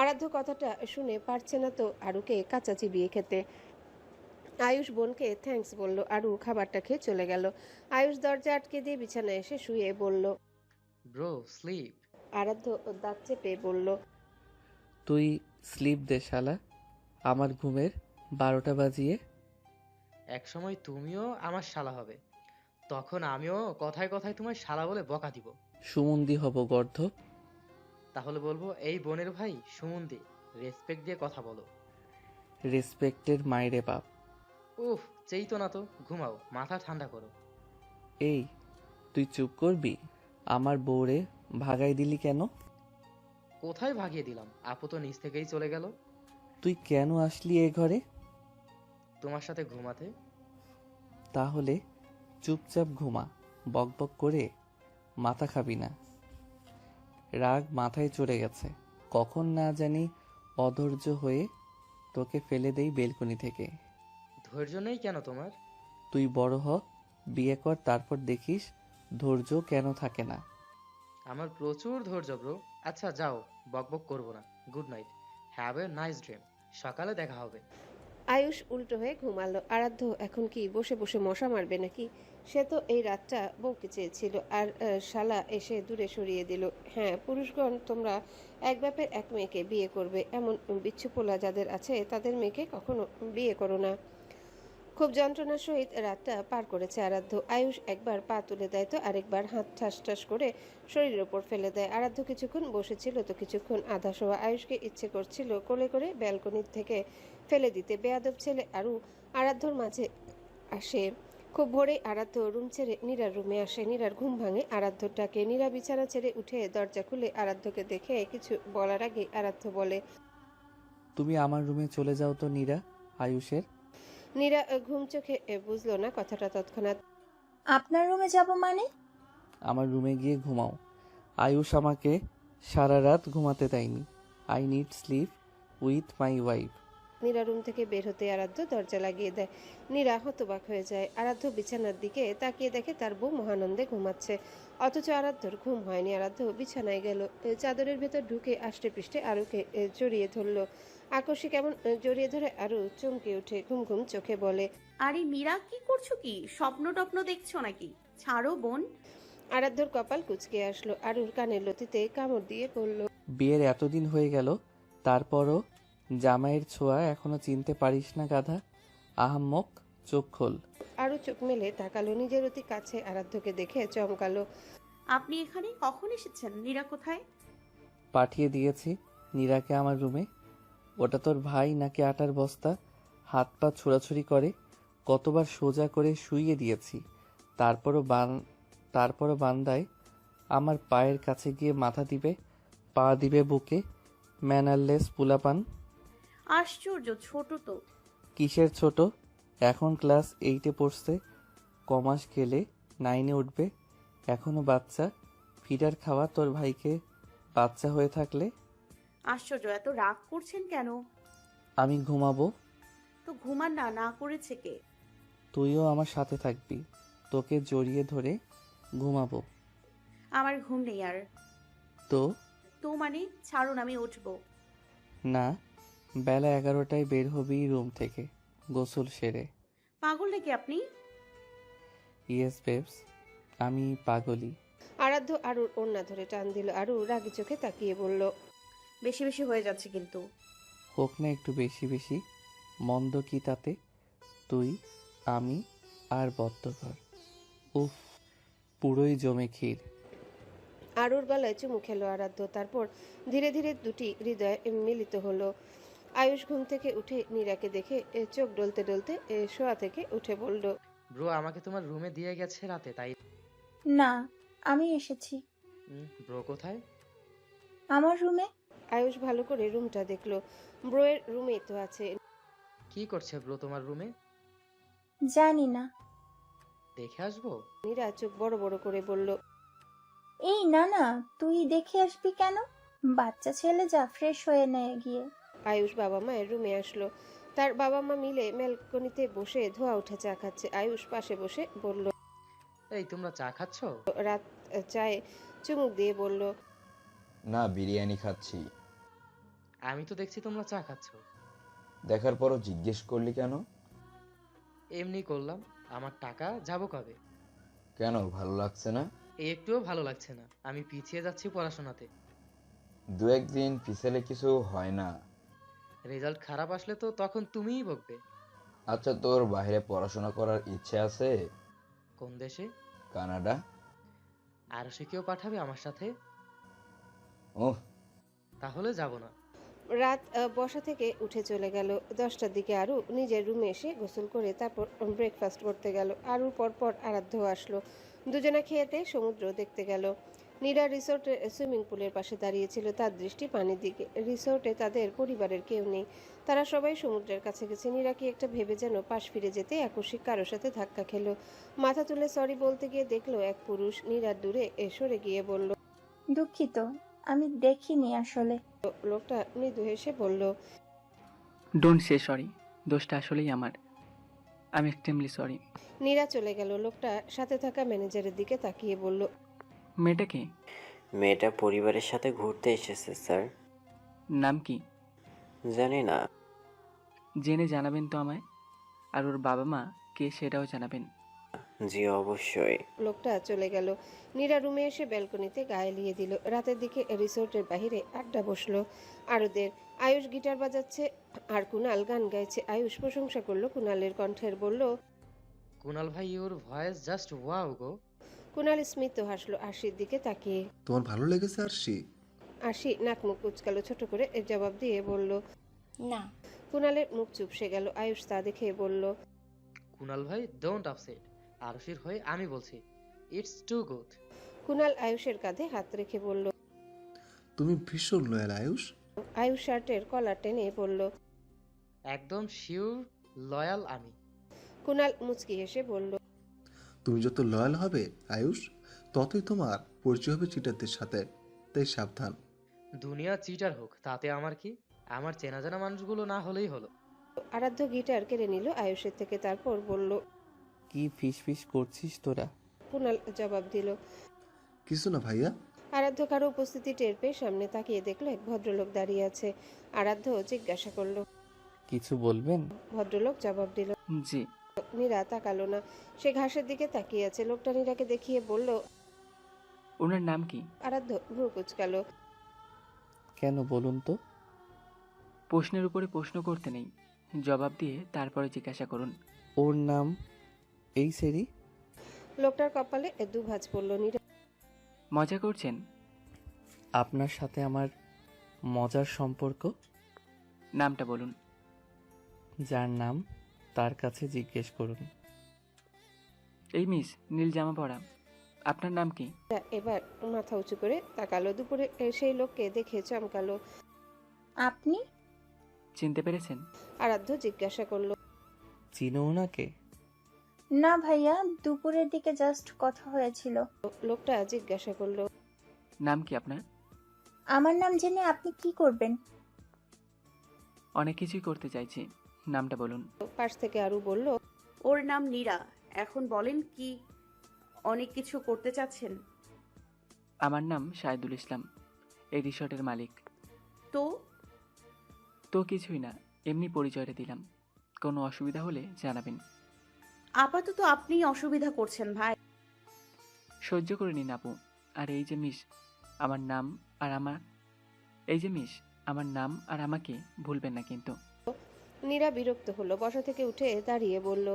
আরাধ্য কথাটা শুনে পারছে না তো আরুকে কাঁচা চিবিয়ে খেতে। আয়ুষ বোনকে থ্যাঙ্কস বলল। আরু খাবারটা খেয়ে চলে গেল। আয়ুষ দরজা আটকে দিয়ে বিছানায় এসে শুয়ে বলল। Bro, sleep. আরাধ্য দাঁত চেপে বলল, তুই স্লিপ দে শালা, আমার ঘুমের 12টা বাজিয়ে। একসময় তুমিও আমার শালা হবে। তখন আমিও কথায় কথায় তোমায় শালা বলে বকা দিব। সুমন্দি হব গর্ধপ। তাহলে বলবো, এই বোনের ভাই সুমন্দি, রেসপেক্ট দিয়ে কথা বলো। রেসপেক্টের মাইরে বাপ। উফ, চেই তো না তো, ঘুমাও, মাথা ঠান্ডা করো। এই, তুই চুপ করবি? আমার বউরে ভাগাই দিলি কেন? কোথায় ভাগিয়ে দিলাম? আপু তো নিজ থেকেই চলে গেল। তুই কেন আসলি এ ঘরে? তোমার সাথে ঘুমাতে। তাহলে চুপচাপ ঘুমা, বকবক করে মাথা খাবি না। রাগ মাথায় চড়ে গেছে, কখন না জানি অধৈর্য হয়ে তোকে ফেলে দেই বেলকনি থেকে। ধৈর্য নেই কেন তোমার? তুই বড় হ, বিয়ে কর, তারপর দেখিস ধৈর্য কেন থাকে না। আমার প্রচুর ধৈর্য ব্রো। আচ্ছা যাও, বকবক করবো না। Good night, have a nice dream. সকালে দেখা হবে। আয়ুষ উল্টো হয়ে ঘুমালো। আরাধ্য এখন কি বসে বসে মশা মারবে নাকি? সে তো এই রাতটা বউকে চেয়েছিল, আর শালা এসে দূরে সরিয়ে দিল। হ্যাঁ পুরুষগণ, তোমরা এক বাপের এক মেয়েকে বিয়ে করবে, এমন বিচ্ছু পোলা যাদের আছে তাদের মেয়েকে কখনো বিয়ে করো না। খুব যন্ত্রণার সহিত রাতটা পার করেছে আরাধ্য। আয়ুষ একবার পা তুলে দেয় তো আরেকবার হাত ঠাস ঠাস করে শরীরের ওপর ফেলে দেয়। আরাধ্য কিছুক্ষণ বসেছিল তো কিছুক্ষণ আধা শোয়া। আয়ুষকে ইচ্ছে করছিল কোলে করে ব্যালকনি থেকে ফেলে দিতে। বেয়াদব ছেলে আরু আরাধ্যর মাঝে আসে। খুব ভোরেই আরাধ্য রুম ছেড়ে নীরার রুমে আসে। নীরার ঘুম ভাঙে আরাধ্যর ডাকে। নীরা বিছানা ছেড়ে উঠে দরজা খুলে আরাধ্যকে দেখে কিছু বলার আগে আরাধ্য বলে, তুমি আমার রুমে চলে যাও তো নীরা। আয়ুষের। নীরা ঘুম চোখে বুঝলো না কথাটা তৎক্ষণাৎ। আপনার রুমে যাব মানে? আমার রুমে গিয়ে ঘুমাও। আয়ুষ আমাকে সারা রাত ঘুমাতে দেয়নি। I need sleep with my wife. Nira room থেকে বের হতে আরাধ্য দরজা লাগিয়ে দেয়। নীরা হতবাক হয়ে যায়। আরাধ্য বিছানার দিকে তাকিয়ে দেখে তার বউ মহানন্দে ঘুমাচ্ছে, অথচ আরাধ্যর ঘুম হয়নি। আরাধ্য বিছানায় গেল, চাদরের ভেতর ঢুকে আষ্টে পৃষ্ঠে আরুকে জড়িয়ে ধরলো। আকস্মিক এমন জড়িয়ে ধরে আরু চমকে উঠে ঘুম ঘুম চোখে বলে, আরে মীরা, কি করছো? কি স্বপ্ন টপ্ন দেখছো নাকি? ছাড়ো বোন। আরাধ্যর কপাল কুঁচকে আসলো। আরুর কানের লতিতে কামড় দিয়ে বলল, বিয়ের এতদিন হয়ে গেল, তারপরও জামাইয়ের ছোঁয়া এখনো চিনতে পারিস না গাধা। আহাম্মক, চোখ খোল। আরু চোখ মেলে তাকালো, নিজের অতি কাছে আরাধ্যকে দেখে চমকালো। আপনি এখানে কখন এসেছেন? নীরা কোথায়? পাঠিয়ে দিয়েছি নীরাকে আমার রুমে। ওটা তোর ভাই নাকি আটার বস্তা? হাত পা ছোড়াছুড়ি করে, কতবার সোজা করে শুইয়ে দিয়েছি, তারপরও বান্দায় আমার পায়ের কাছে গিয়ে মাথা দিবে, পা দিবে বুকে। ম্যানারলেস পুলাপান। আশ্চর্য, ছোট তো। কিসের ছোট? এখন ক্লাস 8-এ পড়ছে, কমাস গেলে 9-এ উঠবে, এখনো বাচ্চা। ফিডার খাওয়া তোর ভাইকে বাচ্চা হয়ে থাকলে। আশ্চর্য, এত রাগ করছেন কেন? আমি ঘুমাবো, তো ঘুমান না, না করেছে কে? তুইও আমার সাথে থাকবি, তোকে জড়িয়ে ধরে ঘুমাবো। আমার ঘুম নেই আর। তো তো মানে ছাড়ুন, আমি উঠবো। না, বেলা 11টায় বের হবি রুম থেকে গোসল সেরে। পাগল নাকি আপনি? ইয়েস বেবস, আমি পাগলি। আরাধ্য আরুর ওড়না ধরে টান দিল। আরু রাগী চোখে তাকিয়ে বলল, বেশি বেশি হয়ে যাচ্ছে কিন্তু। হোক না একটু বেশি বেশি, মন্দ কি তাতে? তুই, আমি আর বদ্ধঘর, উফ, পুরোই জমে ক্ষীর। আরুর গলায় চুমু খেলো আরাধ্য। তারপর ধীরে ধীরে দুটি হৃদয় মিলিত হলো। আয়ুষ ঘুম থেকে উঠে নীরাকে দেখে চোখ ডলতে ডলতে শোয়া থেকে উঠে বলল, ব্রো আমাকে তোমার রুমে দিয়ে গেছে রাতে, তাই? না, আমি এসেছি। ব্রো কোথায়? আমার রুমে। আয়ুষ ভালো করে রুমটা দেখলো। ব্রোয়ের রুমেই তো আছে। কি করছে ব্রো তোমার রুমে? জানি না। দেখে আসবো? নীরা চোখ বড় বড় করে বলল, এই না না, তুই দেখে আসবি কেন? বাচ্চা ছেলে, যা ফ্রেশ হয়ে নেয় গিয়ে। আয়ুষ বাবা মায়ের রুমে আসলো। তার বাবা মা মিলে ব্যালকনিতে বসে ধোয়া ওঠা চা খাচ্ছে। আয়ুষ পাশে বসে বলল, এই তোমরা চা খাচ্ছ? রাত চায়ে চুমুক দিয়ে বলল, না, বিরিয়ানি খাচ্ছি। আমি তো দেখছি তোমরা চা খাচ্ছ। দেখার পরও জিজ্ঞেস করলি কেন? এমনি করলাম। আমার টাকা যাবো কবে? কেন, ভালো লাগছে না? এই একটুও ভালো লাগছে না, আমি পিছিয়ে যাচ্ছি পড়াশোনাতে। 2-1 দিন পিছালে কিছু হয় না। রেজাল্ট খারাপ আসলে তো তখন তুমিই বকবে। আচ্ছা, তোর বাইরে পড়াশোনা করার ইচ্ছে আছে? কোন দেশে? কানাডা। আরো সে কেউ পাঠাবে আমার সাথে? ওহ, তাহলে যাব না। রাত বসা থেকে উঠে চলে গেল। 10টার দিকে আরু নিজের রুমে এসে গোসল করে তারপর ব্রেকফাস্ট করতে গেল। আরুর পরপর আরাধ্য আসলো। দুজনে খেয়েতে সমুদ্র দেখতে গেল। নীরা রিসোর্টের সুইমিং পুলের পাশে দাঁড়িয়েছিল, তার দৃষ্টি পানির দিকে। রিসোর্টে তাদের পরিবারের কেউ নেই, তারা সবাই সমুদ্রের কাছে গেছে। নীরা কি একটা ভেবে যেন পাশ ফিরে যেতে আকস্মিক কারোর সাথে ধাক্কা খেলো। মাথা তুলে সরি বলতে গিয়ে দেখলো এক পুরুষ। নীরার দূরে সরে গিয়ে বলল, দুঃখিত, আমি দেখিনি আসলে। লোকটা মৃদু হেসে বলল, ডোন্ট সে সরি, দোষটা আসলেই আমার। আমি এক্সট্রিমলি সরি। নীরা চলে গেল। লোকটা সাথে থাকা ম্যানেজারের দিকে তাকিয়ে বলল, মেয়েটা কি? মেয়েটা পরিবারের সাথে ঘুরতে এসেছে স্যার। নাম কি? জানি না। জেনে জানাবেন তো আমায়, আর ওর বাবা মা কে সেটাও জানাবেন। জি অবশ্যই। লোকটা চলে গেল। নীরা রুমে এসে ব্যালকনিতে গায়ে লিয়ে দিল। রাতের দিকে রিসোর্টের বাইরে আড্ডা বসলো আরুদের। আয়ুষ গিটার বাজাচ্ছে আর কুনাল গান গাইছে। আয়ুষ প্রশংসা করলো কুনালের কণ্ঠের, বলল, কুনাল ভাই, ইওর ভয়েস জাস্ট ওয়াও গো। কুনাল স্মিত হাসলো আশির দিকে তাকিয়ে। তোমার ভালো লেগেছে আরশি? আশি নাক মুখ কুচকালো ছোট করে জবাব দিয়ে বলল, না। কুনালের মুখ চুপসে গেল। আয়ুষ তা দেখে বলল, কুনাল ভাই ডোন্ট আপসেট, আরশির হয়ে আমি বলছি, ইটস টু গুড। কুনাল আয়ুষের কাঁধে হাত রেখে বলল। তুমি ভীষণ লয়াল আয়ুষ। আয়ুষ শার্টের কলার টেনে বলল, একদম শিওর লয়াল আমি। কুনাল মুচকি হেসে বলল, তুমি যত লয়াল হবে আয়ুষ, ততই তোমার পরিচয় হবে চিটারদের সাথে, তাই সাবধান। দুনিয়া চিটার হোক তাতে আমার কি, আমার চেনা জানা মানুষগুলো না হলেই হলো। আরাধ্য গিটার কেড়ে নিল আয়ুষের থেকে, তারপর বলল, কি ফিস ফিস করছিস তোরা? কুনাল জবাব দিল। কিছু না ভাইয়া। আরাধ্য কারো উপস্থিতি টের পেয়ে সামনে তাকিয়ে দেখলো এক ভদ্রলোক দাঁড়িয়ে আছে। আরাধ্য জিজ্ঞাসা করলো, কিছু বলবেন? ভদ্রলোক জবাব দিল। জি। নীরা তাকালো না, সে ঘাসের দিকে তাকিয়ে আছে। লোকটা নীরাকে দেখিয়ে বলল, ওনার নাম কি? আরাধ্য ভ্রু কুচকালো। কেন বলুন তো? প্রশ্নের উপরে প্রশ্ন করতে নেই, জবাব দিয়ে তারপরে জিজ্ঞাসা করুন। ওর নাম এই সেরি। লোকটার কপালে দুভাঁজ পড়ল। নীরা মজা করছেন? আপনার সাথে আমার মজার সম্পর্ক? নামটা বলুন। যার নাম তার কাছে জিজ্ঞেস করুন। এই মিস, নীল জামা পরা, আপনার নাম কি? এবার মাথা উঁচু করে তাকালো। দুপুরে সেই লোককে দেখে চমকালো। আপনি? চিনতে পেরেছেন? আরাধ্য জিজ্ঞাসা করলো, চিনো ওনাকে? না ভাইয়া, দুপুরের দিকে জাস্ট কথা হয়েছিল। লোকটা জিজ্ঞাসা করলো। নাম কি আপনার? আমার নাম জেনে আপনি কি করবেন? অনেক কিছুই করতে চাইছি, নামটা বলুন। পাশ থেকে আরু বলল। ওর নাম নীরা। এখন বলেন কি অনেক কিছু করতে চাচ্ছেন? আমার নাম শাহিদুল ইসলাম, এই রিসর্টের মালিক। তো তো কিছুই না, এমনি পরিচয়টা দিলাম। কোনো অসুবিধা হলে জানাবেন। আপাতত আপনি অসুবিধা করছেন ভাই। সহ্য করে নিন আপু। আর এই যে মিস, আমার নাম আর আমার নাম আর আমাকে ভুলবেন না কিন্তু। নীরা বিরক্ত হলো, বসা থেকে উঠে দাঁড়িয়ে বলল।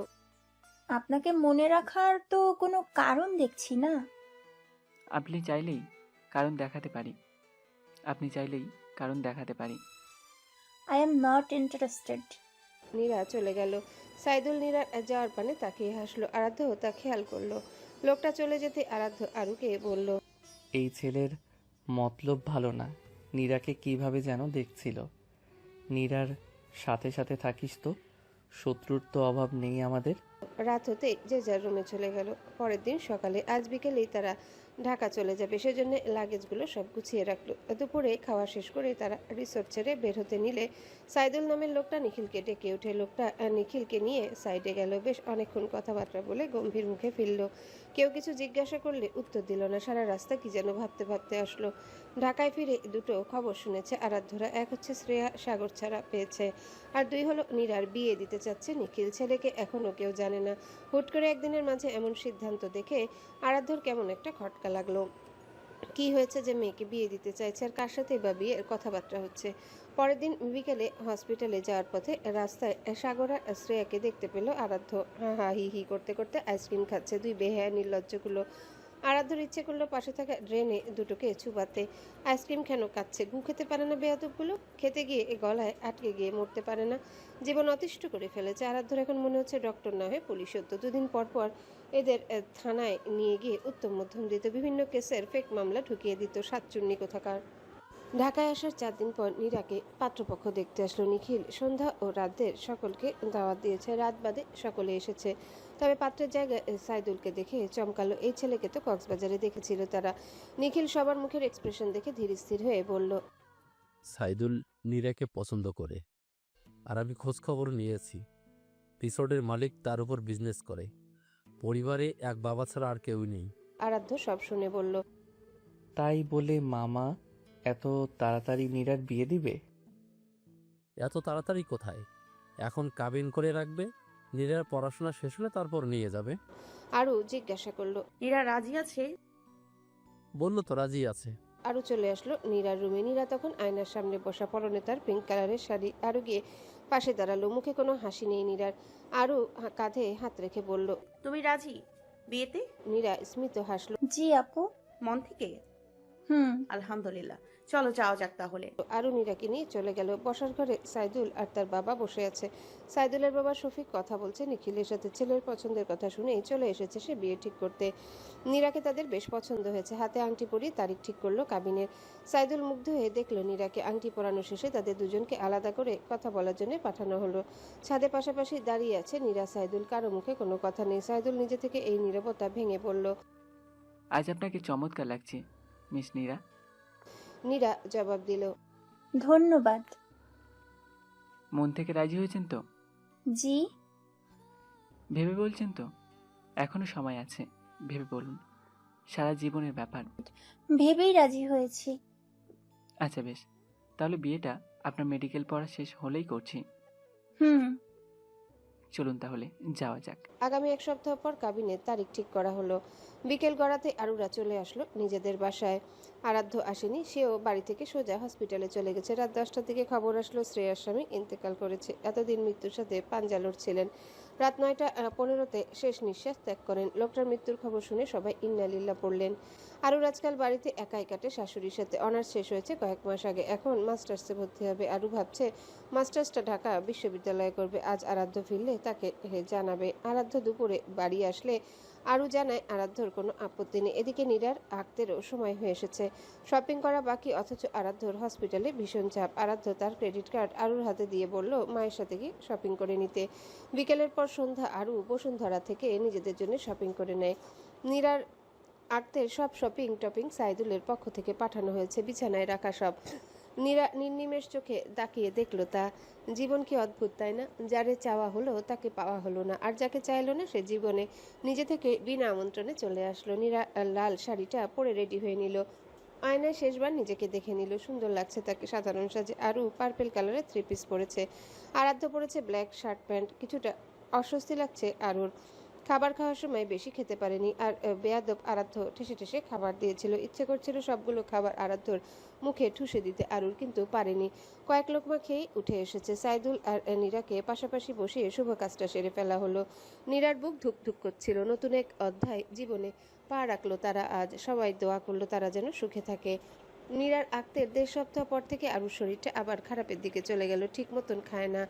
আপনাকে মনে রাখার তো কোনো কারণ দেখছি না। আপনি চাইলেই কারণ দেখাতে পারি। I am not interested. Nira চলে গেল। সাইদুল নীরার যাওয়ার পানে তাকিয়ে হাসলো। আরাধ্য তা খেয়াল করলো। লোকটা চলে যেতে আরাধ্য আরুকে বলল। এই ছেলের মতলব ভালো না। নীরাকে কিভাবে যেন দেখছিল। নীরার সাথে সাথে থাকিস তো, শত্রুর তো অভাব নেই আমাদের। রাত হতে যে যার রুমে চলে গেল। পরের দিন সকালে, আজ বিকেলেই তারা ঢাকা চলে যাবে, সেজন্য লাগেজগুলো সব গুছিয়ে রাখলো। দুপুরে খাওয়া শেষ করে তারা রিসোর্ট ছেড়ে বের হতে নিলে সাইদুল নামের লোকটা নিখিলকে ডেকে ওঠে। লোকটা নিখিলকে নিয়ে সাইডে গেল। বেশ অনেকক্ষণ কথাবার্তা বলে গম্ভীর মুখে ফিরল। কেউ কিছু জিজ্ঞাসা করলে উত্তর দিল না। সারা রাস্তা কি যেন ভাবতে ভাবতে আসলো। ঢাকায় ফিরে দুটো খবর শুনেছে আরাধ্যরা। এক হচ্ছে শ্রেয়া সাগর ছাড়া পেয়েছে, আর দুই হলো নীরার বিয়ে দিতে চাচ্ছে নিখিল। ছেলেকে এখনো কেউ জানে না। হুট করে একদিনের মাঝে এমন সিদ্ধান্ত দেখে আরাধ্যর কেমন একটা খটকা লাগলো। কি হয়েছে যে মেয়েকে বিয়ে দিতে চাইছে, আর কার সাথে বা বিয়ের কথাবার্তা হচ্ছে? পরের দিন বিকেলে হসপিটালে যাওয়ার পথে রাস্তায় সাগর আর শ্রেয়াকে দেখতে পেল আরাধ্য। হা হা হি হি করতে করতে আইসক্রিম খাচ্ছে। দুই বেহায়া নির্লজ্জগুলো। আরাধ্যর ইচ্ছে করলো পাশে থাকা ড্রেনে দুটোকে চুবাতে। আইসক্রিম কেন খাচ্ছে? গু খেতে পারে না বেয়াদবগুলো? খেতে গিয়ে গলায় আটকে গিয়ে মরতে পারে না? জীবন অতিষ্ঠ করে ফেলেছে আরাধ্যর। এখন মনে হচ্ছে ডক্টর না হয়ে পুলিশ হতো। দুদিন পর পর এদের থানায় নিয়ে গিয়ে উত্তম মধ্যম দিত, বিভিন্ন কেসের ফেক মামলা ঢুকিয়ে দিত। সাতচুন্নি কোথাকার। ঢাকায় আসার 4 দিন পর নীরাকে পাত্রপক্ষ দেখতে আসলো নিখিল। সন্ধ্যা ও রাতদের সকলকে দাওয়াত দিয়েছে। রাত বাদে সকলে এসেছে। তবে পাত্রের জায়গায় সাইদুলকে দেখে চমকালো। এই ছেলেকে তো কক্সবাজারে দেখেছিল তারা। নিখিল সবার মুখের এক্সপ্রেশন দেখে ধীর স্থির হয়ে বলল। সাইদুল নীরাকে পছন্দ করে, আর আমি খোঁজখবর নিয়েছি। রিসোর্টের মালিক তার উপর বিজনেস করে। পরিবারে এক বাবা ছাড়া আর কেউ নেই। আরাধ্য সব শুনে বলল। তাই বলে মামা এত তাড়াতাড়ি নীরার বিয়ে দিবে? এত তাড়াতাড়ি কোথায়, এখন কাবিন করে রাখবে। নীরার পড়াশোনা শেষ হলে তারপর নিয়ে যাবে। আরু জিজ্ঞাসা করলো। নীরা রাজি আছে? বলল তো রাজি আছে। আরু চলে আসলো নীরার রুমে। নীরা তখন আয়নার সামনে বসা, পরনে তার পিঙ্ক কালারের শাড়ি। আরু গিয়ে পাশে দাঁড়ালো। মুখে কোনো হাসি নেই নীরার। আরু কাঁধে হাত রেখে বলল। তুমি রাজি বিয়েতে? নীরা স্মিত হাসলো। জি আপু। মন থেকে? হুম। আলহামদুলিল্লাহ, চলো যাও যাক তাহলে। আরু নীরাকে নিয়ে চলে গেল। বসার ঘরে সাইদুল আর তার বাবা বসে আছে। সাইদুলের বাবা শফিক কথা বলছে নিখিলের সাথে। ছেলের পছন্দের কথা শুনেই চলে এসেছে সে বিয়ে ঠিক করতে। নীরাকে তাদের বেশ পছন্দ হয়েছে। হাতে আংটি পরিয়ে তারিখ ঠিক করলো কাবিনের। সাইদুল মুগ্ধ হয়ে দেখলো নীরাকে। আংটি পরানো শেষে তাদের দুজনকে আলাদা করে কথা বলার জন্য পাঠানো হলো। ছাদে পাশাপাশি দাঁড়িয়ে আছে নীরা সাইদুল। কারো মুখে কোনো কথা নেই। সাইদুল নিজে থেকে এই নীরবতা ভেঙে পড়ল। আজ আপনাকে চমৎকার লাগছে মিস নীরা। নীরা জবাব দিল। ধন্যবাদ। মন থেকে রাজি হয়েছেন তো? জি। ভেবে বলছেন তো? এখনো সময় আছে, ভেবে বলুন। সারা জীবনের ব্যাপার। ভেবেই রাজি হয়েছি। আচ্ছা বেশ, তাহলে বিয়েটা আপনার মেডিকেল পড়া শেষ হলেই করছি। হুম। চলুন তাহলে যাওয়া যাক। আগামী 1 সপ্তাহ পর কাবিনের তারিখ ঠিক করা হলো। বিকেল গড়াতে আরুরা চলে আসলো নিজেদের বাসায়। আরাধ্য আসেনি, সেও বাড়ি থেকে সোজা হসপিটালে চলে গেছে। রাত 10টার দিকে খবর আসলো শ্রেয়ার স্বামী ইন্তেকাল করেছে। এতদিন মৃত্যুর সাথে পাঞ্জা লড়ছিলেন। রাত 9:15-তে শেষ নিঃশ্বাস ত্যাগ করেন। লোকটার মৃত্যুর খবর শুনে সবাই ইন্নালিল্লাহ পড়লেন। আরুর আজকাল বাড়িতে একাই কাটে শাশুড়ির সাথে। অনার্স শেষ হয়েছে কয়েক মাস আগে, এখন মাস্টার্সে ভর্তি হবে। আরু ভাবছে মাস্টার্সটা ঢাকা বিশ্ববিদ্যালয়ে করবে। আজ আরাধ্য ফিরলে তাকে জানাবে। আরাধ্য দুপুরে বাড়ি আসলে আরও জানায় আরাধ্যর কোনো আপত্তি নেই। এদিকে নীরার আঁকতেরও সময় হয়ে এসেছে। শপিং করা বাকি, অথচ আরাধ্যর হসপিটালে ভীষণ চাপ। আরাধ্য তার ক্রেডিট কার্ড আরুর হাতে দিয়ে বলল মায়ের সাথে গিয়ে শপিং করে নিতে। বিকেলের পর সন্ধ্যা আরু বসুন্ধরা থেকে নিজেদের জন্য শপিং করে নেয়। নীরার আঁকতের সব শপিং টপিং সাইদুলের পক্ষ থেকে পাঠানো হয়েছে, বিছানায় রাখা সব। নীরা নির্নিমেষ চোখে তাকিয়ে দেখলো তা। জীবন কি অদ্ভুত, তাই না? যারে চাওয়া হলো তাকে পাওয়া হলো না, আর যাকে চাইলো না সে জীবনে নিজে থেকে বিনা আমন্ত্রণে চলে আসলো। নীরা লাল শাড়িটা পরে রেডি হয়ে নিল। আয়নায় শেষবার নিজেকে দেখে নিল। সুন্দর লাগছে তাকে সাধারণ সাজে। আরও পার্পেল কালারের 3 পিস পরেছে। আরাধ্য পরেছে ব্ল্যাক শার্ট প্যান্ট। কিছুটা অস্বস্তি লাগছে আরুর। খাবার খাওয়ার সময় বেশি খেতে পারেনি, আর বেয়াদব আরাধ্য ঠেসে ঠেসে খাবার দিয়েছিল। ইচ্ছে করছিল সবগুলো খাবার আরাধ্যর মুখে ঠুসে দিতে আরুর, কিন্তু পারেনি। কয়েক লোকমা খেয়ে উঠে এসেছে। সাইদুল আর নীরাকে পাশাপাশি বসিয়ে শুভ কাজটা সেরে ফেলা হলো। নীরার বুক ধুকধুক করছিল। নতুন এক অধ্যায় জীবনে পা রাখলো তারা আজ। সবাই দোয়া করলো তারা যেন সুখে থাকে। নীরার আঁকতের 1.5 সপ্তাহ পর থেকে আরুর শরীরটা আবার খারাপের দিকে চলে গেল। ঠিক মতন খায় না,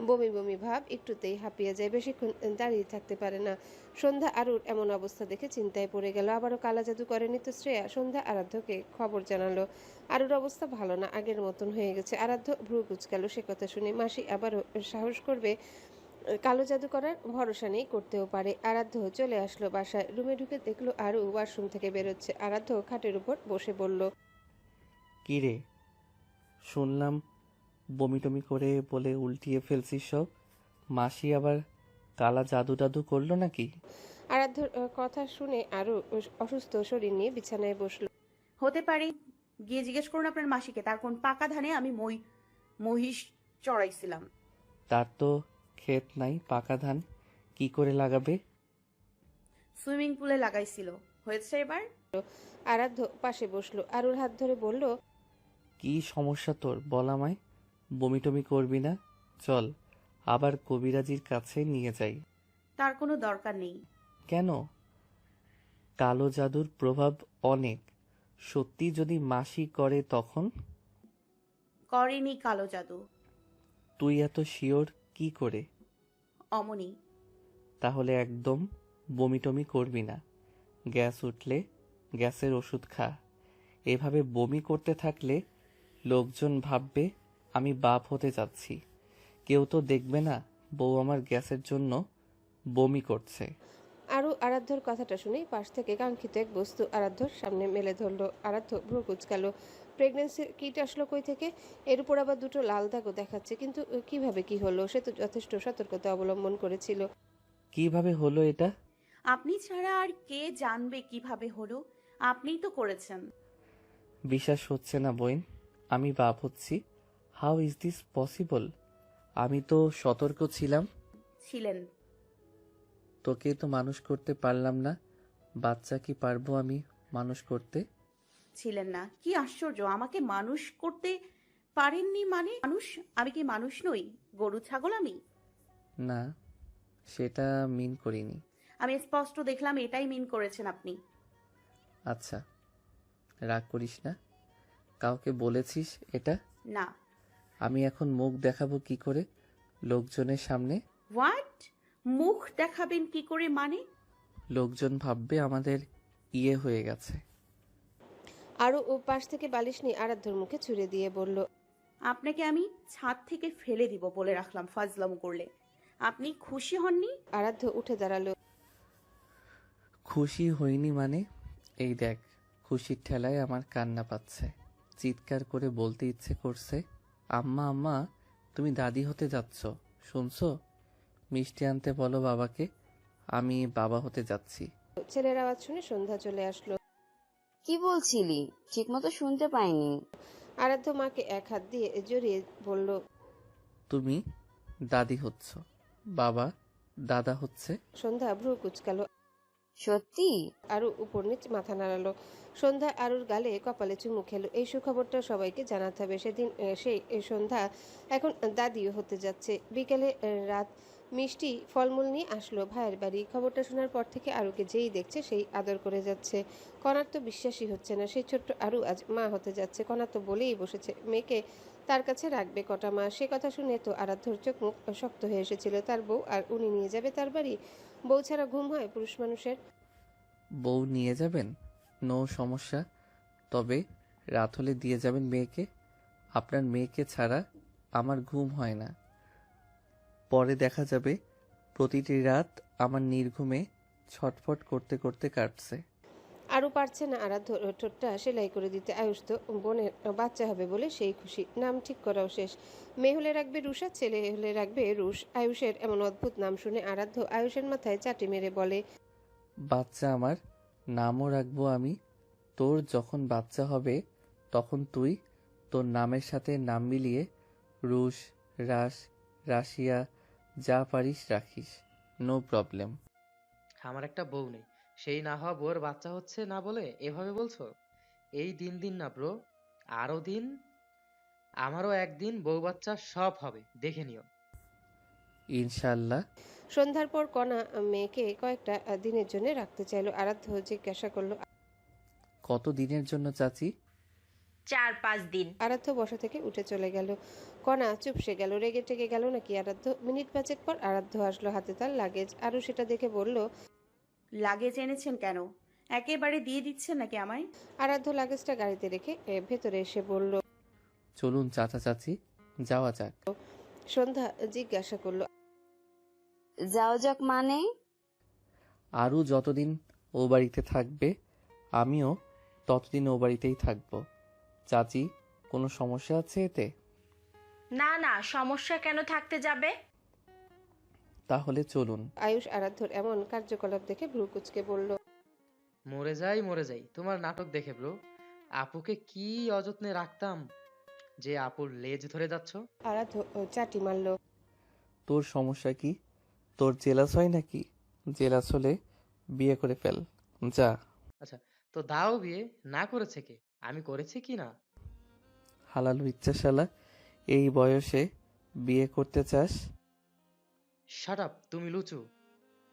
বমি বমি ভাব, একটুতেই হাঁপিয়ে যায়, বেশিক্ষণ দাঁড়িয়ে থাকতে পারে না। সন্ধ্যা আরুর এমন অবস্থা দেখে চিন্তায় পড়ে গেল। আবারও কালা জাদু করেনি তো শ্রেয়া? সন্ধ্যা আরাধ্যকে খবর জানালো আরুর অবস্থা ভালো না, আগের মতন হয়ে গেছে। আরাধ্য ভ্রু কুঁচকালো সে কথা শুনে। মাসি আবারও সাহস করবে? কালো জাদু করার ভরসা নেই, করতেও পারে। আরাধ্য চলে আসলো বাসায়। রুমে ঢুকে দেখলো আরু ওয়াশরুম থেকে বেরোচ্ছে। আরাধ্য খাটের উপর বসে বলল, কি রে, শুনলাম বমি টমি করে বলে উল্টিয়ে ফেলছিস সব। মাসি আবার কালা জাদু টাদু করলো নাকি? আরাধ্যর কথা শুনে আরু অসুস্থ শরীর নিয়ে বিছানায় বসলো। হতে পারে, গিয়ে জিজ্ঞেস করুন আপনার মাসিকে। তার কোন পাকা ধানে আমি মহিষ চড়াইছিলাম। তার তো ক্ষেত নাই, পাকা ধান কি করে লাগাবে? সুইমিং পুলে লাগাইছিল। হয়েছে এবার? আরাধ্য পাশে বসলো। আরুর হাত ধরে বলল, কি সমস্যা তোর বল আমায়। বমি টমি করবি না, চল আবার কবিরাজির কাছে নিয়ে যাই। তার কোনো দরকার নেই। কেন? কালো জাদুর প্রভাব অনেক। সত্যি যদি মাসি করে তখন? করেনি কালো জাদু। তুই এত শিওর কি করে? অমনি। তাহলে একদম বমি টমি করবি না। গ্যাস উঠলে গ্যাসের ওষুধ খা। এভাবে বমি করতে থাকলে লোকজন ভাববে আমি বাপ হতে যাচ্ছি। কেউ তো দেখবে না বউ আমার গ্যাসের জন্য বমি করছে। আরু আরাধ্যর কথাটা শুনেই পাশ থেকে কাঙ্ক্ষিত এক বস্তু আরাধ্যর সামনে মেলে ধরলো। আরাধ্য ভ্রু কুঁচকালো। প্রেগনেন্সির কিট আসলো কই থেকে? এর উপর আবার 2টো লাল দাগও দেখাচ্ছে। কিন্তু কিভাবে কি হলো? সে তো যথেষ্ট সতর্কতা অবলম্বন করেছিল। কিভাবে হলো এটা? আপনি ছাড়া আর কে জানবে কিভাবে হলো? আপনিই তো করেছেন। বিশ্বাস হচ্ছে না বোন, আমি বাপ হচ্ছি। How is this possible? আমি তো সতর্ক ছিলাম। ছিলেন। তোকে তো মানুষ করতে পারলাম না, বাচ্চা কি পারবো আমি মানুষ করতে? ছিলেন না? কি আশ্চর্য! আমাকে মানুষ করতে পারেননি মানে? মানুষ আমি কি মানুষ নই? গরু ছাগল আমি? না, সেটা মিন করিনি। আমি স্পষ্ট দেখলাম এটাই মিন করেছেন আপনি। আচ্ছা, রাগ করিস না। কাউকে বলেছিস এটা? না। আমি এখন মুখ দেখাবো কি করে লোকজনের সামনে? হোয়াট? মুখ দেখাবেন কি করে মানে? লোকজন ভাববে আমাদের ইয়ে হয়ে গেছে। আরও ও পাশ থেকে বালিশ নিয়ে আরাধ্যর মুখে ছুঁড়ে দিয়ে বলল, আপনাকে আমি ছাদ থেকে ফেলে দিব বলে রাখলাম ফাজলামো করলে। আপনি খুশি হননি? আরাধ্য উঠে দাঁড়ালো। খুশি হইনি মানে? এই দেখ, খুশির ঠেলায় আমার কান্না পাচ্ছে। চিৎকার করে বলতে ইচ্ছে করছে, আম্মা আম্মা তুমি দাদি হতে যাচ্ছ, শুনছো? মিষ্টি আনতে বলো বাবাকে, আমি বাবা হতে যাচ্ছি। ছেলের আওয়াজ শুনে সন্ধ্যা চলে আসলো। কি বলছিলি? ঠিকমতো শুনতে পাইনি। আরাধ্য মাকে এক হাত দিয়ে জড়িয়ে বলল, তুমি দাদি হচ্ছ, বাবা দাদা হচ্ছে। সন্ধ্যা ভ্রু কুঁচকালো। সত্যি? আরু উপর নিচ মাথা নাড়ালো। সন্ধ্যা আরুর গালে কপালে চুমু খেলো। এই সুখবরটা সবাইকে জানাতে হবে। সেদিন সেই সন্ধ্যা এখন দাদিও হতে যাচ্ছে। বিকেলে রাত মিষ্টি ফলমূল নিয়ে আসলো ভাইয়ের বাড়ি। খবরটা শোনার পর থেকে আরুকে যেই দেখছে সেই আদর করে যাচ্ছে। কনার তো বিশ্বাসই হচ্ছে না সেই ছোট্ট আরু আজ মা হতে যাচ্ছে। কণা তো বলেই বসেছে মেয়েকে তার কাছে রাখবে কটা মাস। সে কথা শুনে তো আরাধ্যর চোখ মুখ শক্ত হয়ে এসেছিল। তার বউ আর উনি নিয়ে যাবে তার বাড়ি? বউ ছাড়া ঘুম হয় পুরুষ মানুষের? বউ নিয়ে যাবেন? নো সমস্যা, তবে রাত হলে দিয়ে যাবেন মেয়েকে। আপনার মেয়েকে ছাড়া আমার ঘুম হয় না। পরে দেখা যাবে প্রতিটি রাত আমার নির্ঘুমে ছটফট করতে করতে কাটছে। আরও পারছে না আরাধ্য ঠোঁটটা সেলাই করে দিতে। আয়ুষ তো বোনের বাচ্চা হবে বলে সেই খুশি। নাম ঠিক করাও শেষ। মেয়ে হলে রাখবে রুষা, ছেলে হলে রাখবে রুশ। আয়ুষের এমন অদ্ভুত নাম শুনে আরাধ্য আয়ুষের মাথায় চাটি মেরে বলে, বাচ্চা আমার, নামও রাখবো আমি। তোর যখন বাচ্চা হবে তখন তুই তোর নামের সাথে নাম মিলিয়ে রুশ, রাস, রাশিয়া যা পারিস রাখিস, নো প্রবলেম। আমার একটা বউ নেই, সেই না হওয়া বউয়ের বাচ্চা হচ্ছে না বলে এভাবে বলছো? এই দিন দিন না ব্রো, আরো দিন। আমারও একদিন বউ বাচ্চা সব হবে, দেখে নিও। ইনশাল্লাহ। সন্ধ্যার পর কণা মেয়েকে কয়েকটা দিনের জন্য রাখতে চাইলো। আরাধ্য জিজ্ঞাসা করলো, কত দিনের জন্য চাচি? 4-5 দিন। আরাধ্য বসা থেকে উঠে চলে গেল। কণা চুপসে গেল। রেগে টেগে গেল নাকি আরাধ্য? মিনিট 5 পর আরাধ্য আসলো, হাতে তার লাগেজ। আরও সেটা দেখে বলল, লাগেজ এনেছেন কেন? একেবারে দিয়ে দিচ্ছেন নাকি আমায়? আরাধ্য লাগেজটা গাড়িতে রেখে ভেতরে এসে বলল, চলুন চাচা চাচি, যাওয়া যাক। সন্ধ্যা জিজ্ঞাসা করলো, যাও যাক মানে? আরও যতদিন ও বাড়িতে থাকবে আমিও ততদিন ও বাড়িতেই থাকবো। চাচি, কোনো সমস্যা আছে এতে? না না, সমস্যা কেন থাকতে যাবে? তাহলে চলুন। আয়ুষ আরাধ্যর এমন কার্যকলাপ দেখে ভ্রু কুচকে বলল, মরে যাই তোমার নাটক দেখে ব্রো। আপুকে কি অযত্নে রাখতাম যে আপুর লেজ ধরে যাচ্ছ। আরাধ্য চাটি মারল। তোর সমস্যা কি? তোর জেলাস হয় নাকি? জেলাস হলে বিয়ে করে ফেল, যা। আচ্ছা, তো দাও বিয়ে। না করেছে কে? আমি করেছি কি না? হালাল ইচ্ছাশালা, এই বয়সে বিয়ে করতে চাস? শাট আপ, তুমি লুচু।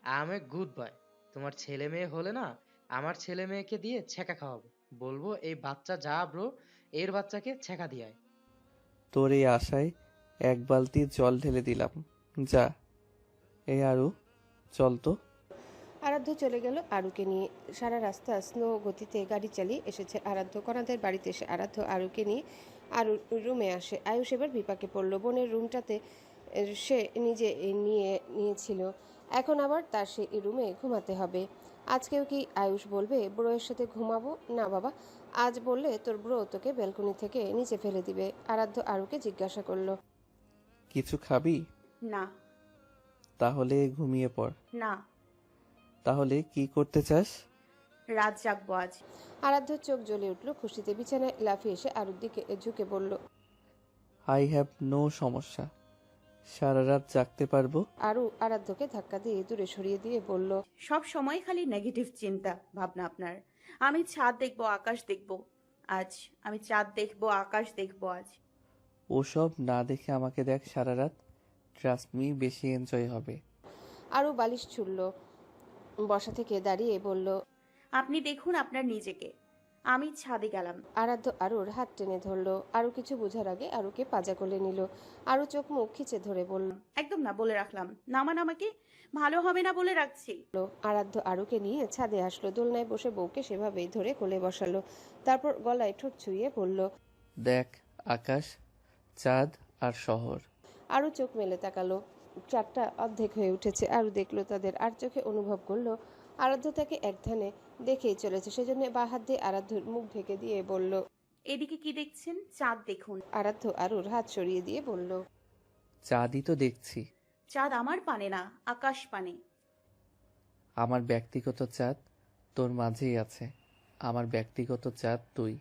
I am a good boy. তোমার ছেলে মেয়ে হলে না, আমার ছেলে মেয়েকে দিয়ে ছেঁকা খাওয়াবো। বলবো এই বাচ্চা যা ব্রো, এর বাচ্চাকে ছেঁকা দিয়ায়। তোর এই আশায় এক বালতি জল ঢেলে দিলাম, যা। এই আরু, চল তো। আরাধ্য চলে গেল আরুকে নিয়ে। সারা রাস্তা স্লো গতিতে গাড়ি চালিয়ে এসেছে আরাধ্য। কণাদের বাড়িতে এসে আরাধ্য আরুকে নিয়ে আরুর রুমে আসে। আয়ুষ এবার বিপাকে পড়ল। বোনের রুমটাতে সে নিজে নিয়েছিল, এখন আবার তার সেই রুমে ঘুমাতে হবে। আজকেও কি আয়ুষ বলবে ব্রোয়ের সাথে ঘুমাবো? না বাবা, আজ বললে তোর ব্রো তোকে ব্যালকনি থেকে নিচে ফেলে দিবে। আরাধ্য আরুকে জিজ্ঞাসা করলো, কিছু খাবি? না। তাহলে ঘুমিয়ে পড়। না। তাহলে কি করতে চাস? রাত জাগবো আজ। আরাধ্যর চোখ জ্বলে উঠল খুশিতে। বিছানায় লাফিয়ে এসে আরুর দিকে ঝুঁকে বলল, আই হ্যাভ নো সমস্যা, সারা রাত জাগতে পারবো। আরু আরাধ্যকে ধাক্কা দিয়ে দূরে সরিয়ে দিয়ে বলল, সব সময় খালি নেগেটিভ চিন্তা ভাবনা আপনার। আমি ছাদ দেখবো, আকাশ দেখবো আজ। আমি চাঁদ দেখবো, আকাশ দেখবো আজ। ওসব না দেখে আমাকে দেখ সারা রাত, ট্রাস্ট মি, বেশি এনজয় হবে। আরু বালিশ ছুড়ল, বসা থেকে দাঁড়িয়ে বলল, আপনি দেখুন আপনার নিজেকে। আমি ছাদে গেলাম। আরাধ্য আরুর হাত টেনে ধরল। আরু কিছু বোঝার আগে আরুকে পাজা কোলে নিল। আরু চোখ মুখ খিচে ধরে বলল, একদম না, বলে রাখলাম। নামান আমাকে, ভালো হবে না বলে রাখছি। আরাধ্য আরুকে নিয়ে ছাদে আসলো। দোলনায় বসে বউকে সেভাবেই ধরে কোলে বসালো। তারপর গলায় ঠোঁট ছুঁয়ে বলল, দেখ আকাশ, চাঁদ আর শহর। আরু চোখ মেলে তাকালো। চারটা অর্ধেক হয়ে উঠেছে। আরু দেখলো তাদের, আর চোখে অনুভব করলো আরাধ্য তাকে এক ধ্যানে দেখেই চলেছে। সেজন্য বাঁ হাত দিয়ে আরাধ্যর মুখ ঢেকে দিয়ে বলল, এদিকে কি দেখছেন? চাঁদ দেখুন। আরাধ্য আরুর হাত সরিয়ে দিয়ে বলল, চাঁদই তো দেখছি। চাঁদ আমার পানে না, আকাশ পানে। আমার ব্যক্তিগত চাঁদ তোর মাঝেই আছে। আমার ব্যক্তিগত চাঁদ তুই।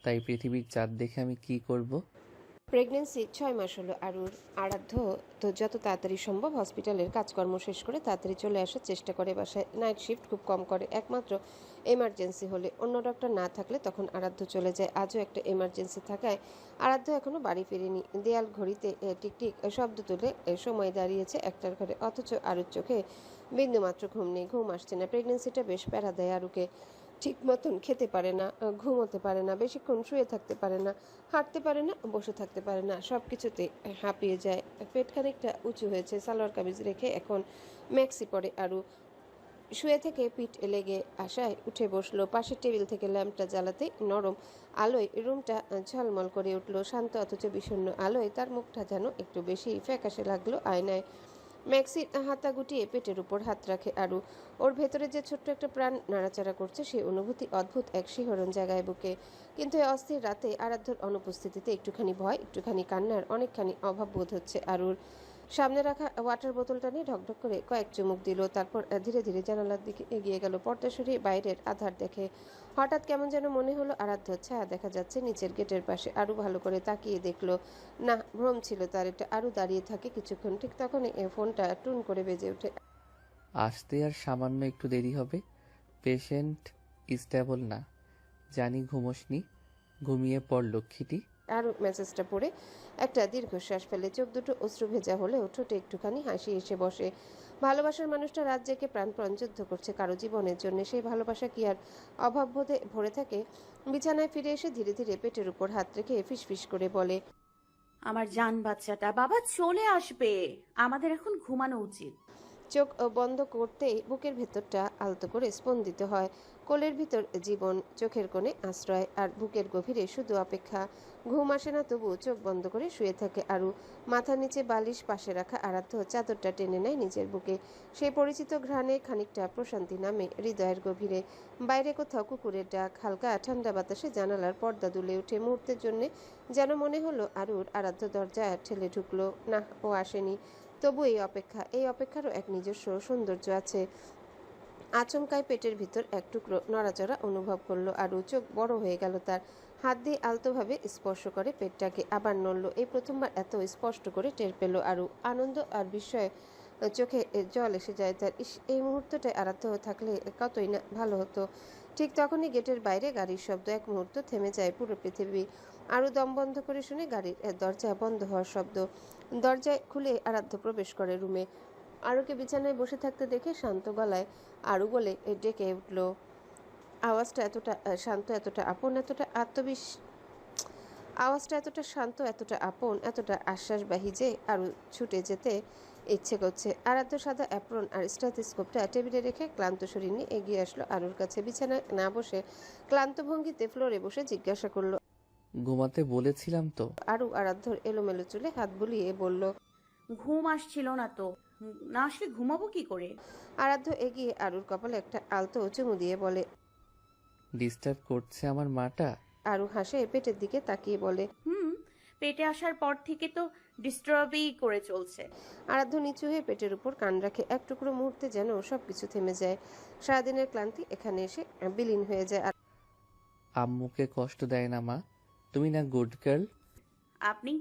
তাই পৃথিবীর চাঁদ দেখে আমি কি করব? প্রেগনেন্সি 6 মাস হলো আরুর। আরাধ্য তো যত তাড়াতাড়ি সম্ভব হসপিটালের কাজকর্ম শেষ করে তাড়াতাড়ি চলে আসার চেষ্টা করে বাসায়। নাইট শিফট খুব কম করে, একমাত্র এমার্জেন্সি হলে। অন্য ডক্টর না থাকলে তখন আরাধ্য চলে যায়। আজও একটা এমার্জেন্সি থাকায় আরাধ্য এখনো বাড়ি ফেরেনি। দেয়াল ঘড়িতে টিকটিক শব্দ তুলে সময় দাঁড়িয়েছে একটার ঘরে, অথচ আরুর চোখে বিন্দুমাত্র ঘুম নেই। ঘুম আসছে না। প্রেগনেন্সিটা বেশ প্যারা দেয় আরুকে। ঠিক মতন খেতে পারে না, ঘুমোতে পারে না, বেশিক্ষণ শুয়ে থাকতে পারে না, হাঁটতে পারে না, বসে থাকতে পারে না, সব কিছুতে হাঁপিয়ে যায়। পেট খানিকটা উঁচু হয়েছে। সালোয়ার কামিজ রেখে এখন ম্যাক্সি পরে আরু। শুয়ে থেকে পিঠ লেগে আসায় উঠে বসলো। পাশের টেবিল থেকে ল্যাম্পটা জ্বালাতে নরম আলোয় রুমটা ঝলমল করে উঠল। শান্ত অথচ বিষণ্ণ আলোয় তার মুখটা যেন একটু বেশি ফ্যাকাশে লাগলো আয়নায়। ম্যাক্সির হাতা গুটিয়ে পেটের উপর হাত রাখে আরু। ওর ভেতরে যে ছোট্ট একটা প্রাণ নাড়াচাড়া করছে সেই অনুভূতি অদ্ভুত এক শিহরণ জায়গায় বুকে। কিন্তু এই অস্থির রাতে আরাধ্যর অনুপস্থিতিতে একটুখানি ভয়, একটুখানি কান্নার, অনেকখানি অভাব বোধ হচ্ছে আরুর। সামনে রাখা ওয়াটার বোতলটা নিয়ে ঢকঢক করে কয়েক চুমুক দিল। তারপর ধীরে ধীরে জানালার দিকে এগিয়ে গেল। পর্দা সরিয়ে বাইরের আধার দেখে হঠাৎ কেমন যেন মনে হলো আরাধ্য ছায়া দেখা যাচ্ছে নিচের গেটের পাশে। আরু ভালো করে তাকিয়ে দেখলো না, ভ্রম ছিল তার। এটা আরু দাঁড়িয়ে থাকে কিছুক্ষণ। ঠিক তখনই ফোনটা টুন করে বেজে ওঠে। আসতে আর সামান্য একটু দেরি হবে। পেশেন্ট স্টেবল না, জানি ঘুমোসনি, ঘুমিয়ে পড় লক্ষ্মীটি। আরও মেসেজটা পড়ে একটা দীর্ঘশ্বাস ফেলে। চোখ দুটো অশ্রু ভেজা হলেও ঠোঁটে একটুখানি হাসি এসে বসে। ভালোবাসার মানুষটা রাত জেগে প্রাণপণ যুদ্ধ করছে কারো জীবনের জন্য। সেই ভালোবাসা কি আর অভাববোধে ভরে থাকে? বিছানায় ফিরে এসে ধীরে ধীরে পেটের উপর হাত রেখে ফিসফিস করে বলে, আমার জান বাচ্চাটা, বাবা চলে আসবে, আমাদের এখন ঘুমানো উচিত। চোখ বন্ধ করতেই বুকের ভেতরটা আলতো করে স্পন্দিত হয়। কোলের ভিতর জীবন, চোখের কোণে আশ্রয়, আর বুকের গভীরে শুধু অপেক্ষা। ঘুম আসে না, তবু চোখ বন্ধ করে শুয়ে থাকে আরু। মাথার নিচে বালিশ, পাশে রাখা আরাধ্য চাদরটা টেনে নেয় নিজের বুকে। সেই পরিচিত ঘ্রাণে খানিকটা প্রশান্তি নামে হৃদয়ের গভীরে। বাইরে কোথাও কুকুরের ডাক, হালকা ঠান্ডা বাতাসে জানালার পর্দা দুলে ওঠে। মুহূর্তের জন্য যেন মনে হলো আরুর আরাধ্য দরজা ঠেলে ঢুকলো। না, ও আসেনি। তবু এই অপেক্ষা, এই অপেক্ষারও এক নিজস্ব সৌন্দর্য আছে। আচমকায় পেটের ভিতর এক টুকরো নড়াচড়া অনুভব করলো আরু। চোখ বড় হয়ে গেল তার। হাত দিয়ে আলতোভাবে স্পর্শ করে পেটটাকে, আবার নড়ল। এই প্রথমবার এত স্পষ্ট করে টের পেল আরু। আনন্দ আর বিস্ময়ে চোখে জল এসে যায় তার। এই মুহূর্তটায় আরাধ্য থাকলে কতই না ভালো হতো। ঠিক তখনই গেটের বাইরে গাড়ির শব্দ। এক মুহূর্ত থেমে যায় পুরো পৃথিবী। আরু দম বন্ধ করে শুনে গাড়ির দরজা বন্ধ হওয়ার শব্দ। দরজায় খুলে আরাধ্য প্রবেশ করে রুমে। আরুকে বিছানায় বসে থাকতে দেখে শান্ত গলায় আরু বলে ডেকে উঠল। আওয়াজটা এতটা শান্ত, এতটা আপন, এতটা আওয়াজটা এতটা শান্ত, এতটা আপন, এতটা আশ্বাসবাহী যে আরু ছুটে যেতে ইচ্ছে করছে। আরাধ্য সাদা অ্যাপ্রন আর স্টেথোস্কোপটা টেবিলে রেখে ক্লান্ত শরীর নিয়ে এগিয়ে আসলো আরুর কাছে। বিছানায় না বসে ক্লান্ত ভঙ্গিতে ফ্লোরে বসে জিজ্ঞাসা করলো, ঘুমাতে বলেছিলাম তো। আরু আরাধ্যর এলোমেলো চুলে হাত বুলিয়ে বলল, ঘুম আসছিল না তো, না আসলে ঘুমাবো কি করে? আরাধ্য এগিয়ে আরুর কপালে একটা আলতো চুমু দিয়ে বলে, ডিস্টার্ব করছে আমার মাটা? আরু হাসে পেটের দিকে তাকিয়ে বলে, পেটে আসার পর থেকে তো ডিস্টার্বই করে চলছে। আরাধ্য নিচু হয়ে পেটের উপর কান রাখে। এক টুকরো মুহূর্তে যেন সবকিছু থেমে যায়। সারাদিনের ক্লান্তি এখানে এসে বিলীন হয়ে যায়। আম্মুকে কষ্ট দেয় না মা? তুমি না গুড গার্ল? আপনি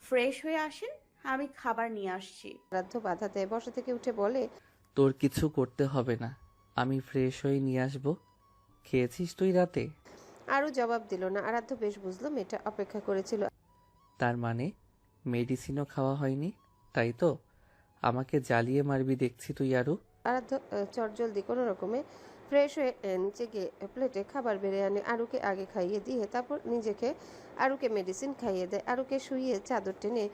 ফ্রেশ হয়ে আসেন, আমি খাবার নিয়ে আসছি। আরাধ্য বাধা দেয়, বসা থেকে উঠে বলে, তোর কিছু করতে হবে না, আমি ফ্রেশ হয়ে নিয়ে আসবো। খেয়েছিস তুই রাতে? আরু জবাব দিল না। আরাধ্য বেশ বুঝলো মেয়েটা অপেক্ষা করেছিল। তার মানে মেডিসিনও খাওয়া হয়নি, তাই তো? আমাকে জ্বালিয়ে মারবি দেখছি তুই আরু। আরাধ্য চটজলদি কোনো রকমে ফ্রেশ হয়ে নিচে গিয়ে প্লেটে খাবার বেড়ে আনে। আরুকে আগে খাইয়ে দিয়ে তারপর নিজেকে আরুকে মেডিসিন খাইয়ে দেয়। আরুকে শুইয়ে চাদর টেনে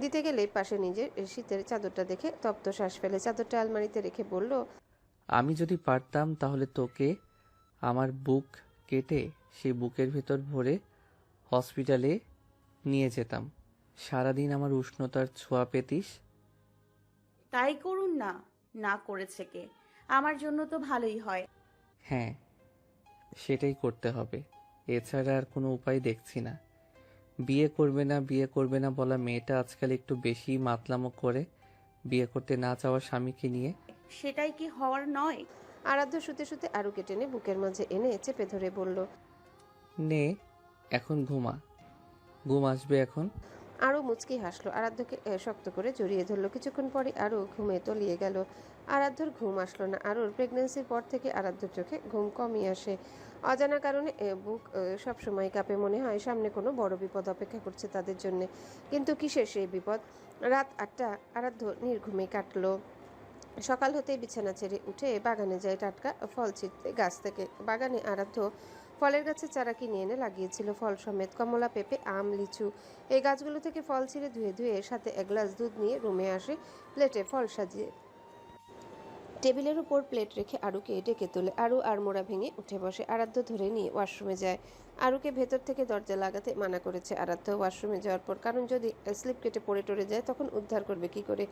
দিতে গেলেই পাশে নিজের শীতের চাদরটা দেখে তপ্ত শ্বাস ফেলে। চাদরটা আলমারিতে রেখে বলল, আমি যদি পারতাম তাহলে তোকে আমার বুক কেটে সেই বুকের ভেতর ভরে হসপিটালে নিয়ে যেতাম। সারাদিন আমার উষ্ণতার ছোঁয়া পেতিস। তাই করুন না, না করেছে কে? আমার জন্য তো ভালোই হয়। হ্যাঁ, সেটাই করতে হবে, এছাড়া আর কোনো উপায় দেখছি না। বিয়ে করবে না বিয়ে করবে না বলা মেয়েটা আজকাল একটু বেশি মাতলামো করে, বিয়ে করতে না চাওয়া স্বামীকে নিয়ে। সেটাই কি হওয়ার নয়? আরাধ্য শুতে শুতে আরুকে টেনে বুকের মাঝে এনে চেপে ধরে বলল, নে এখন ঘুমা, ঘুম আসবে এখন। আরও মুচকি হাসলো। আরাধ্যকে শক্ত করে জড়িয়ে ধরলো। কিছুক্ষণ পরে আরও ঘুমে তলিয়ে গেল। আরাধ্যর ঘুম আসলো না। আরুর প্রেগন্যান্সির পর থেকে আরাধ্যর চোখে ঘুম কমই আসে। অজানা কারণে বুক সবসময় কাঁপে। মনে হয় সামনে কোনো বড় বিপদ অপেক্ষা করছে তাদের জন্য। কিন্তু কিসের সেই বিপদ? রাত 8টা। আরাধ্য নির্ঘুমে কাটলো। সকাল হতেই বিছানা ছেড়ে উঠে বাগানে যায় টাটকা ফল ছিঁড়তে গাছ থেকে। বাগানে আরাধ্য ফলের গাছের চারা কিনে এনে লাগিয়েছিল, ফল সমেত। কমলা, পেঁপে, আম, লিচু। এই গাছগুলো থেকে ফল ছিঁড়ে ধুয়ে ধুয়ে সাথে এক গ্লাস দুধ নিয়ে রুমে আসে প্লেটে ফল সাজিয়ে। টেবিলের উপর প্লেট রেখে আরুকে ডেকে তোলে। আরু আড়মোড়া ভেঙে উঠে বসে। আরাধ্য ধরে নিয়ে ওয়াশরুমে যায়। আরুকে ভেতর থেকে দরজা লাগাতে মানা করেছে আরাধ্য ওয়াশরুমে যাওয়ার পর, কারণ যদি স্লিপ কেটে পড়ে টরে যায় তখন উদ্ধার করবে কি করে।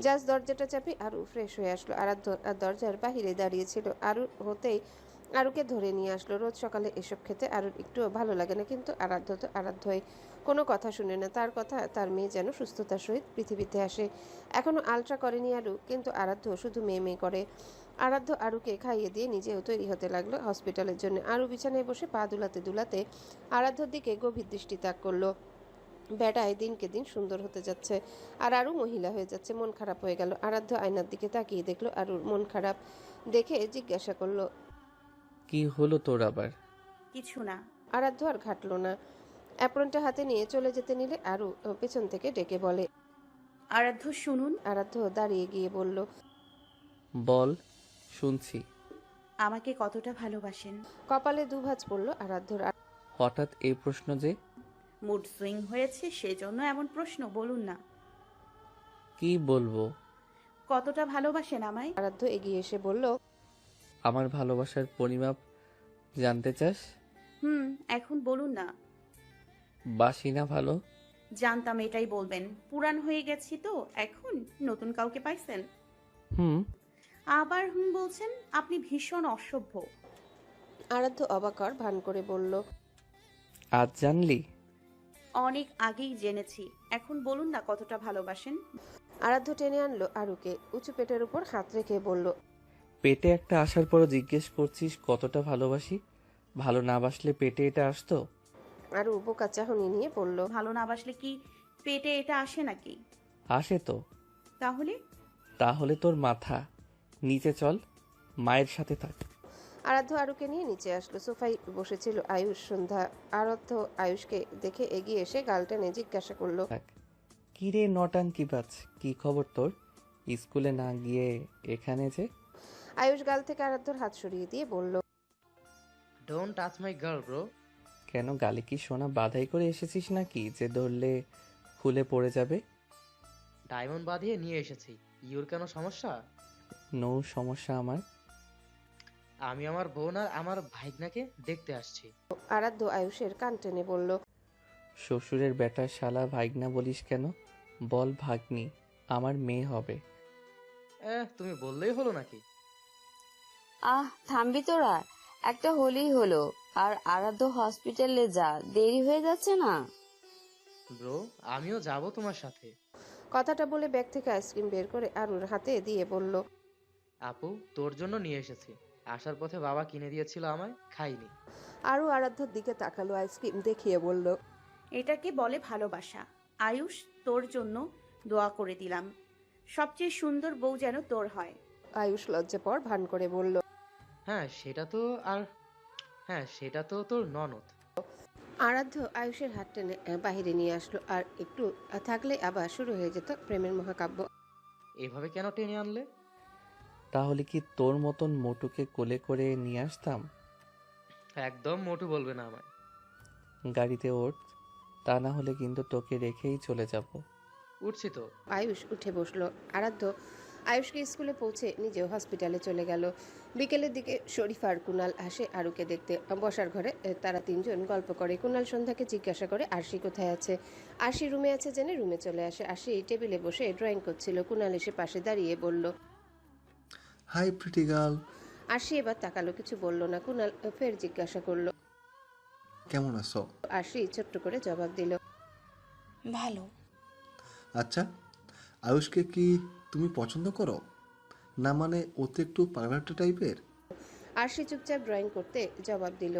জাস্ট দরজাটা চাপি আরু ফ্রেশ হয়ে আসলো। আরাধ্য আর দরজার বাহিরে দাঁড়িয়েছিল। আরু হতেই আরুকে ধরে নিয়ে আসলো। রোজ সকালে এসব খেতে আরুর একটুও ভালো লাগে না, কিন্তু আরাধ্য তো আরাধ্যই, কোনো কথা শুনে না। তার কথা তার মেয়ে যেন সুস্থতার সহিত পৃথিবীতে আসে। এখনো আলট্রা করেনি আরু, কিন্তু আরাধ্য শুধু মেয়ে মেয়ে করে। আরাধ্য আরুকে খাইয়ে দিয়ে নিজেও তৈরি হতে লাগলো হসপিটালের জন্য। আরু বিছানায় বসে পা দুলাতে দুলাতে আরাধ্যর দিকে গভীর দৃষ্টি তাক করলো। বেটায় দিনকে দিন সুন্দর হতে যাচ্ছে, আর আরু মহিলা হয়ে যাচ্ছে। মন খারাপ হয়ে গেল। আরাধ্য আয়নার দিকে তাকিয়ে দেখলো আরুর মন খারাপ। দেখে জিজ্ঞাসা করলো, কি হলো তোর আবার? কিছু না। আরাধ্য আর ঘাটলো না। অ্যাপ্রনটা হাতে নিয়ে চলে যেতে নিলে আরু পেছন থেকে ডেকে বলে। আরাধ্য শুনুন। আরাধ্য দাঁড়িয়ে গিয়ে বলল, বল, শুনছি। আমাকে কতটা ভালোবাসেন? কপালে দুভাঁজ পড়ল আরাধ্যর। হঠাৎ এই প্রশ্ন যে? মুড সুইং হয়েছে সেজন্য এমন প্রশ্ন, বলুন না। কি বলবো? কতটা ভালোবাসেন আমায়? আরাধ্য এগিয়ে এসে বলল, আমার ভালোবাসার পরিমাপ জানতে চাস? এখন বলুন না। বাসি না ভালো? জানতাম এটাই বলবেন। পুরান হয়ে গেছি তো এখন, নতুন কাউকে পাইছেন? হুম। আবার বলছেন? আপনি ভীষণ অসভ্য। আরাধ্য অবাক হওয়ার ভান করে বলল, আজ জানলি? অনেক আগেই জেনেছি। এখন বলুন না কতটা ভালোবাসেন। আরাধ্য টেনে আনলো আরুকে, উঁচু পেটের উপর হাত রেখে বলল, পেটে একটা আসার পরও জিজ্ঞেস করছিস কতটা ভালোবাসি? ভালো না বাসলে পেটে এটা আসতো? আরু বোকা চাহনি নিয়ে বলল, ভালো না বাসলে কি পেটে এটা আসে নাকি? আসে তো। তাহলে? তাহলে তোর মাথা নিচে চল, মায়ের সাথে থাক। আরাধ্য আরুকে নিয়ে নিচে আসলো। সোফায় বসেছিল আয়ুষ। সন্ধ্যা। আরাধ্য আয়ুষকে দেখে এগিয়ে এসে গাল টেনে জিজ্ঞাসা করলো, কি রে নটাঙ্কি বাজ, কি খবর তোর? স্কুলে না গিয়ে এখানে যে? আয়ুষ গাল থেকে আরাধ্যর হাত সরিয়ে দিয়ে বলল, don't touch my girl bro. কেন, গালে কি সোনা বাধাই করে এসেছিস নাকি যে ধরলে খুলে পড়ে যাবে? ডায়মন্ড বাঁধিয়ে নিয়ে এসেছি। ইউর কেন সমস্যা? নো সমস্যা আমার। আমি আমার বোন আর আমার ভাইগনাকে দেখতে আসছি। আরাধ্য আয়ুষের কান টেনে বলল, শ্বশুরের বেটার শালা ভাগনা বলিস কেন? বল ভাগ্নি, আমার মেয়ে হবে। তুমি বললেই হলো নাকি? থামবি তোরা? একটা হলেই হলো। আর আরাধ্য হসপিটালে যা, দেরি হয়ে যাচ্ছে না? ব্রো, আমিও যাব তোমার সাথে। কথাটা বলে ব্যাগ থেকে আইসক্রিম বের করে আরুর হাতে দিয়ে বলল, আপু, তোর জন্য নিয়ে এসেছি। আসার পথে বাবা কিনে দিয়েছিল আমায়, খাইনি। আরু আরাধ্যর দিকে তাকালো, আইসক্রিম দেখিয়ে বলল, এটাকে বলে ভালোবাসা। আয়ুষ, তোর জন্য দোয়া করে দিলাম। সবচেয়ে সুন্দর বউ যেন তোর হয়। আয়ুষ লজ্জা পর ভান করে বলল, হ্যাঁ সেটা তো তোর ননদ। আরাধ্য আয়ুষের হাত টেনে বাহিরে নিয়ে আসলো। আর একটু থাকলে আবার শুরু হয়ে যেত প্রেমের মহাকাব্য। এভাবে কেন টেনে আনলে? তাহলে কি তোর মতন মোটুকে কোলে করে নিয়ে আসতাম? একদম মোটু বলবে না আমায়। গাড়িতে ওঠ, তা না হলে কিন্তু তোকে রেখেই চলে যাব। উঠছি তো। আয়ুষ উঠে বসলো। আরাধ্য আয়ুষকে স্কুলে পৌঁছে নিজেও হসপিটালে চলে গেল। বিকেলের দিকে শরীফ আর কুনাল আসে আরুকে দেখতে। বসার ঘরে তারা তিনজন গল্প করে। কুনাল সন্ধ্যাকে জিজ্ঞাসা করে আরশি কোথায় আছে। আরশি রুমে আছে জেনে রুমে চলে আসে। আরশি টেবিলে বসে ড্রয়িং করছিল। কুনাল এসে পাশে দাঁড়িয়ে বলল, হাই প্রিটি গার্ল। আরশি এবার তাকালো, কিছু বলল না। কুনাল ফের জিজ্ঞাসা করলো, কেমন আছো? আরশি ছোট্ট করে জবাব দিল, ভালো। আচ্ছা, আয়ুষকে কি তুমি পছন্দ করো? না মানে ও তো একটু পাগলাটে টাইপের। আরশি চুপচাপ ড্রয়িং করতে জবাব দিল,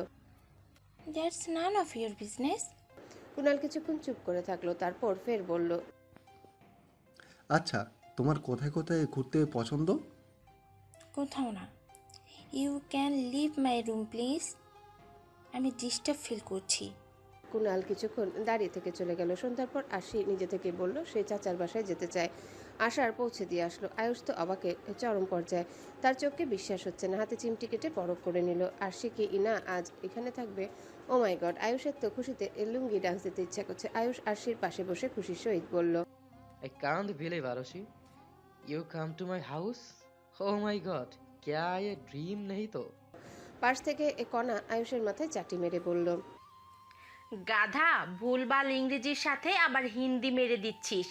that's none of your business. Kunal কিছুক্ষণ চুপ করে থাকলো, তারপর ফের বলল, আচ্ছা, তোমার কোথায় কোথায় ঘুরতে পছন্দ? কোথাও না। You can leave my room please. আমি ডিস্টার্ব ফিল করছি। কুনাল কিছুক্ষণ দাঁড়িয়ে থেকে চলে গেল। সন্ধ্যার পর আশি নিজে থেকে বলল সে চাচার বাসায় যেতে চায়। আশার পৌঁছে দিয়ে আসলো। আয়ুষ তো অবাকে চরম পর্যায়ে, তার চোখকে বিশ্বাস হচ্ছে না। হাতে চিমটি কেটে পরখ করে নিল। আশি কি ইনা আজ এখানে থাকবে? ও মাই গড, আয়ুষের তো খুশিতে লুঙ্গি ডান্স দিতে ইচ্ছা করছে। আয়ুষ আশির পাশে বসে খুশির সহিত বলল, I can't believe, Arushi, you come to my house oh my God, क्या ये ड्रीम नहीं तो? পাশ থেকে কণা আয়ুষের মাথায় চাটি মেরে বলল, গাধা, ভুলভাল ইংরেজির সাথে আবার হিন্দি মেরে দিচ্ছিস,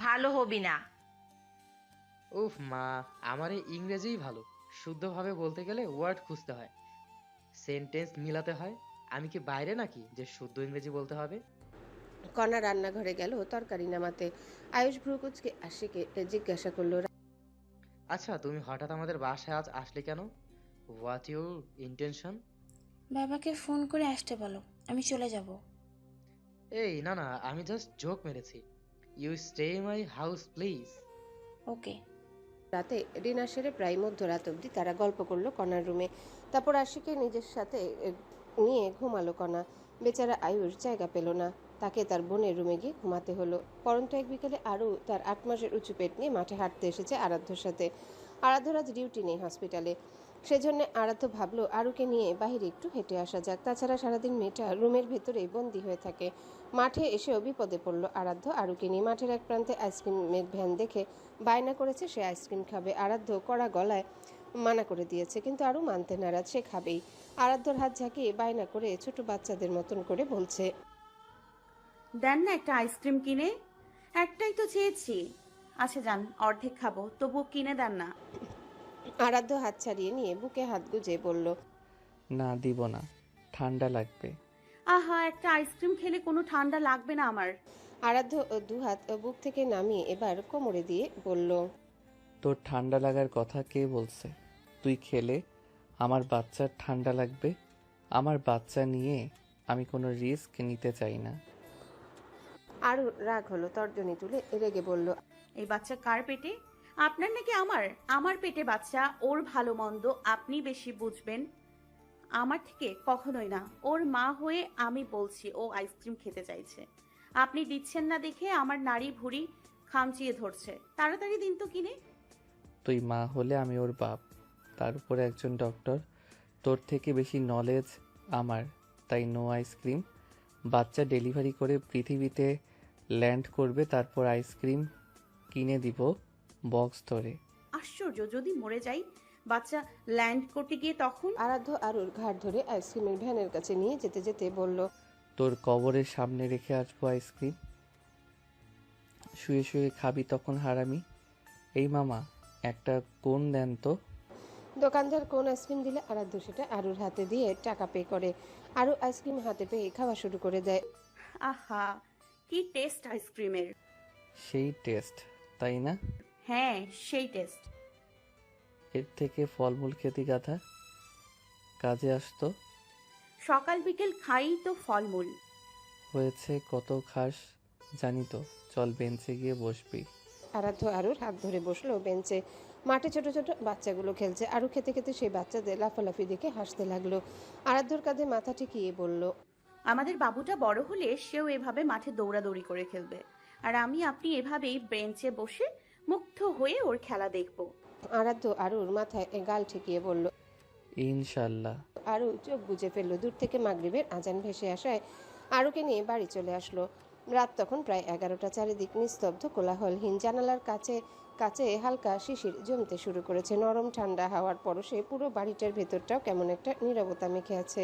ভালো হবি না। উফ মা, আমার এই ইংরেজিই ভালো। শুদ্ধভাবে বলতে গেলে ওয়ার্ড খুঁজতে হয়, সেন্টেন্স মিলাতে হয়। আমি কি বাইরে নাকি যে শুদ্ধ ইংরেজি বলতে হবে? কণা রান্নাঘরে গেল তরকারি নামাতে। আয়ুষ ভ্রুকুচকে আশিকে জিজ্ঞাসা করলো, আচ্ছা, তুমি হঠাৎ আমাদের বাসায় আজ আসলে কেন? What your intention? বাবাকে ফোন করে আসতে বলো, আমি চলে যাব। এই না না, আমি জাস্ট জোক মেরেছি। You stay my house please. Okay. রাতে ডিনার সেরে প্রায় মধ্যরাত অবধি তারা গল্প করলো কণার রুমে। তারপর আশিকে নিজের সাথে নিয়ে ঘুমালো কণা। বেচারা আয়ুষ জায়গা পেল না, তাকে তার বোনের রুমে গিয়ে ঘুমাতে হলো। পরন্ত এক বিকেলে আরও তার 8 মাসের উঁচু পেট নিয়ে মাঠে হাঁটতে এসেছে আরাধ্যর সাথে। আরাধ্যর আজ ডিউটি নেই হসপিটালে, সেজন্য আরাধ্য ভাবলো আরুকে নিয়ে বাইরে একটু হেঁটে আসা যাক। তাছাড়া সারাদিন মেয়েটা রুমের ভেতরেই বন্দি হয়ে থাকে। মাঠে এসেও বিপদে পড়লো আরাধ্য আরুকে নিয়ে। মাঠের এক প্রান্তে আইসক্রিমের ভ্যান দেখে বায়না করেছে সে আইসক্রিম খাবে। আরাধ্য কড়া গলায় মানা করে দিয়েছে, কিন্তু আরও মানতে নারাজ, সে খাবেই। আরাধ্যর হাত ঝাঁকিয়ে বায়না করে ছোট বাচ্চাদের মতন করে বলছে, দেন না একটা আইসক্রিম কিনে। একটাই তো চেয়েছি। আচ্ছা যান, অর্ধেক খাবো, তবু কিনে দেন না। আরাধ্য হাত ছাড়িয়ে নিয়ে বুকে হাত গুজে বলল, না দিব না, ঠান্ডা লাগবে। আহা, একটা আইসক্রিম খেলে কোনো ঠান্ডা লাগবে না আমার। আরাধ্য দুহাত বুক থেকে নামিয়ে এবার কোমরে দিয়ে বলল, তোর ঠান্ডা লাগার কথা কে বলছে? তুই খেলে আমার বাচ্চার ঠান্ডা লাগবে? আমার বাচ্চা নিয়ে আমি কোনো রিস্ক নিতে চাই না। আরও রাগ হলো, তর্জনী তুলে রেগে বলল, এই বাচ্চা কার পেটে? আপনার নাকি আমার? আমার পেটে বাচ্চা, ওর ভালো মন্দ আপনি বেশি বুঝবেন আমার থেকে? কখনোই না। ওর মা হয়ে আমি বলছি ও আইসক্রিম খেতে চাইছে, আপনি দিচ্ছেন না দেখে আমার নাড়ি ভুঁড়ি খামচিয়ে ধরছে। তাড়াতাড়ি দিন তো কিনে। তুই মা হলে আমি ওর বাপ, তার উপরে একজন ডক্টর। তোর থেকে বেশি নলেজ আমার, তাই নো আইসক্রিম। বাচ্চা ডেলিভারি করে পৃথিবীতে ল্যান্ড করবে, তারপর আইসক্রিম কিনে দিব বক্স ধরে। আশ্চর্য, যদি মরে যাই বাচ্চা ল্যান্ড করতে গিয়ে তখন? আরাধ্য আরুর ঘাট ধরে আইসক্রিমের ভ্যানের কাছে নিয়ে যেতে যেতে বলল, তোর কবরের সামনে রেখে আসবো আইসক্রিম, শুয়ে শুয়ে খাবি তখন হারামি। এই মামা, একটা কোন দেন তো। দোকানদার কোন আইসক্রিম দিলে আরাধ্য সেটা আরুর হাতে দিয়ে টাকা পে করে। আরু আইসক্রিম হাতে পেয়ে খাওয়া শুরু করে দেয়। আহা, কি টেস্ট আইসক্রিমের। সেই টেস্ট, তাই না? হ্যাঁ, সেই টেস্ট। এর থেকে ফলমূল খেতে গাধা, কাজে আসতো। সকাল বিকেল খাই তো ফলমূল। হয়েছে কত খাস জানি তো, চল বেঞ্চে গিয়ে বসবি। আরাধ্য আরুর হাত ধরে বসলো বেঞ্চে। মাঠে ছোট ছোট বাচ্চাগুলো খেলছে। আরু খেতে খেতে সেই বাচ্চাদের লাফালাফি দেখে হাসতে লাগলো। আরাধ্যর কাঁধে মাথা ঠেকিয়ে বলল, আমাদের বাবুটা বড় হলে সেও এভাবে মাঠে দৌড়াদৌড়ি করে খেলবে, আর আমি আপনি এভাবেই বেঞ্চে বসে মুগ্ধ হয়ে ওর খেলা দেখব। আরাধ্য আরুর মাথায় গাল ঠেকিয়ে বলল, ইনশাল্লাহ। আরু চোখ বুজে ফেললো। দূর থেকে মাগরিবের আজান ভেসে আসায় আরুকে নিয়ে বাড়ি চলে আসলো। রাত তখন প্রায় 11টা। চারিদিক নিস্তব্ধ, কোলাহলহীন। জানালার কাছে কাছে হালকা শিশির জমতে শুরু করেছে। নরম ঠান্ডা হাওয়ার পরশে পুরো বাড়িটার ভেতরটাও কেমন একটা নীরবতা মেখে আছে।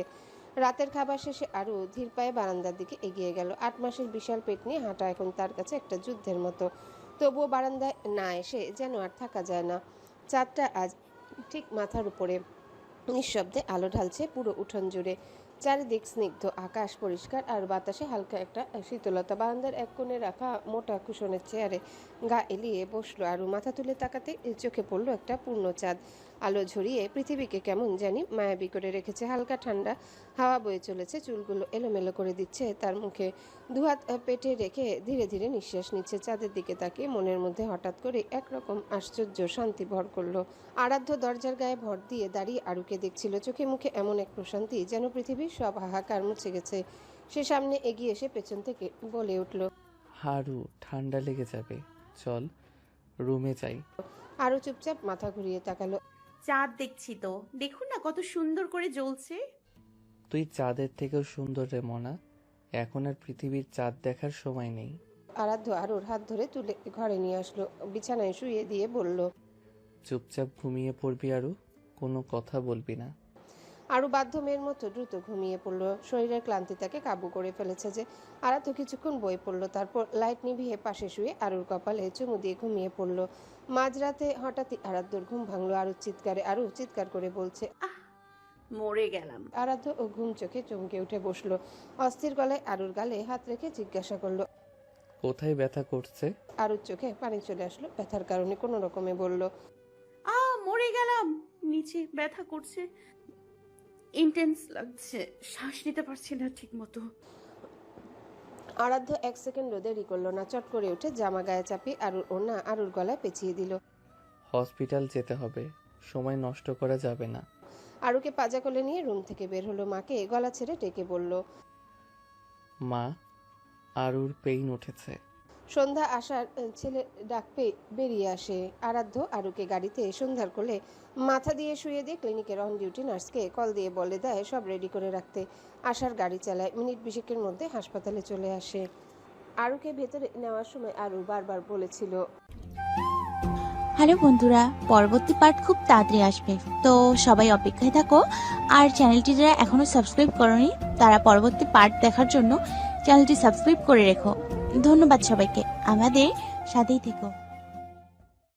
রাতের খাবার শেষে আরু ধীর পায়ে বারান্দার দিকে এগিয়ে গেল। 8 মাসের বিশাল পেট নিয়ে হাঁটা এখন তার কাছে একটা যুদ্ধের মতো। তবুও বারান্দায় না এসে যেন আর থাকা যায় না। চাঁদটা আজ ঠিক মাথার উপরে নিঃশব্দে আলো ঢালছে পুরো উঠোন জুড়ে। চারিদিক স্নিগ্ধ আকাশ, পরিষ্কার আর বাতাসে হালকা একটা শীতলতা। বারান্দার এক কোণে রাখা মোটা কুশনের চেয়ারে গা এলিয়ে বসলো আরু। মাথা তুলে তাকাতে চোখে পড়লো একটা পূর্ণ চাঁদ। আলো ঝরিয়ে পৃথিবীকে কেমন জানি মায়াবী করে রেখেছে। হালকা ঠান্ডা হাওয়া বয়ে চলেছে, চুলগুলো এলোমেলো করে দিচ্ছে তার মুখে। দুহাত পেটে রেখে ধীরে ধীরে নিঃশ্বাস নিচ্ছে। চাঁদের দিকে তাকিয়ে মনের মধ্যে হঠাৎ করে একরকম আশ্চর্য শান্তি ভর করলো। আরাধ্য দরজার গায়ে ভর দিয়ে দাঁড়িয়ে আরুকে দেখছিল। চোখে মুখে এমন এক প্রশান্তি, যেন পৃথিবীর সব হাহাকার মুছে গেছে। সে সামনে এগিয়ে এসে পেছন থেকে বলে উঠল, হারু, ঠান্ডা লেগে যাবে, চল রুমে যাই। আরু চুপচাপ মাথা ঘুরিয়ে তাকালো। চাঁদ দেখছি তো, দেখুন না কত সুন্দর করে জ্বলছে। তুই চাঁদের থেকেও সুন্দর রে মনা, এখন আর পৃথিবীর চাঁদ দেখার সময় নেই। আরাধ্য আরুর হাত ধরে তুলে ঘরে নিয়ে আসলো, বিছানায় শুয়ে দিয়ে বলল, চুপচাপ ঘুমিয়ে পড়বি আরু, কোনো কথা বলবি না। আরও বাধ্য মেয়ের মতো দ্রুত ঘুমিয়ে পড়ল। শরীরের ক্লান্তি তাকে কাবু করে ফেলেছে যে। আরাধ্য কিছুক্ষণ বই পড়ল, তারপর লাইট নিভিয়ে পাশে শুয়ে আরুর কপালে চুমু দিয়ে ঘুমিয়ে পড়ল। মাঝরাতে হঠাৎই আরাধ্যর ঘুম ভাঙলো আরুর চিৎকারে। আরু চিৎকার করে বলছে, মরে গেলাম। আরাধ্য ও ঘুম চোখে চমকে উঠে বসলো। অস্থির গলায় আরুর গালে হাত রেখে জিজ্ঞাসা করলো। কোথায় ব্যথা করছে? আরুর চোখে পানি চলে আসলো। ব্যথার কারণে কোনো রকমে বলল, মরে গেলাম। নিচে ব্যথা করছে, ইন্টেন্স লাগছে, শ্বাস নিতে পারছি না ঠিক মতো। আরাধ্য 1 সেকেন্ডও দেরি করলো না, চট করে উঠে জামা গায়ে চাপিয়ে আরুর ওড়না আরুর গলায় পেঁচিয়ে দিল। হসপিটাল যেতে হবে, সময় নষ্ট করা যাবে না। আরুকে পাজা কোলে নিয়ে রুম থেকে বের হলো। মাকে গলা ছেড়ে ডেকে বলল, মা, আরুর পেইন উঠেছে। সন্ধ্যা আসার ছেলে ডাক পেয়ে বেরিয়ে আসে। আরাধ্য আরুকে গাড়িতে সন্ধ্যার কোলে মাথা দিয়ে শুয়ে দিয়ে ক্লিনিকের অন ডিউটি নার্সকে কল দিয়ে বলে দেয় সব রেডি করে রাখতে। আশার গাড়ি চালায়। মিনিট 20 মধ্যে হাসপাতালে চলে আসে। আরুকে ভেতরে নেওয়ার সময় আরু বারবার বলেছিল, হ্যালো বন্ধুরা, পরবর্তী পার্ট খুব তাড়াতাড়ি আসবে, তো সবাই অপেক্ষায় থাকো। আর চ্যানেলটি যারা এখনো সাবস্ক্রাইব করনি তারা পরবর্তী পার্ট দেখার জন্য চ্যানেলটি সাবস্ক্রাইব করে রেখো। ধন্যবাদ সবাইকে, আমাদের সাথেই থেকো।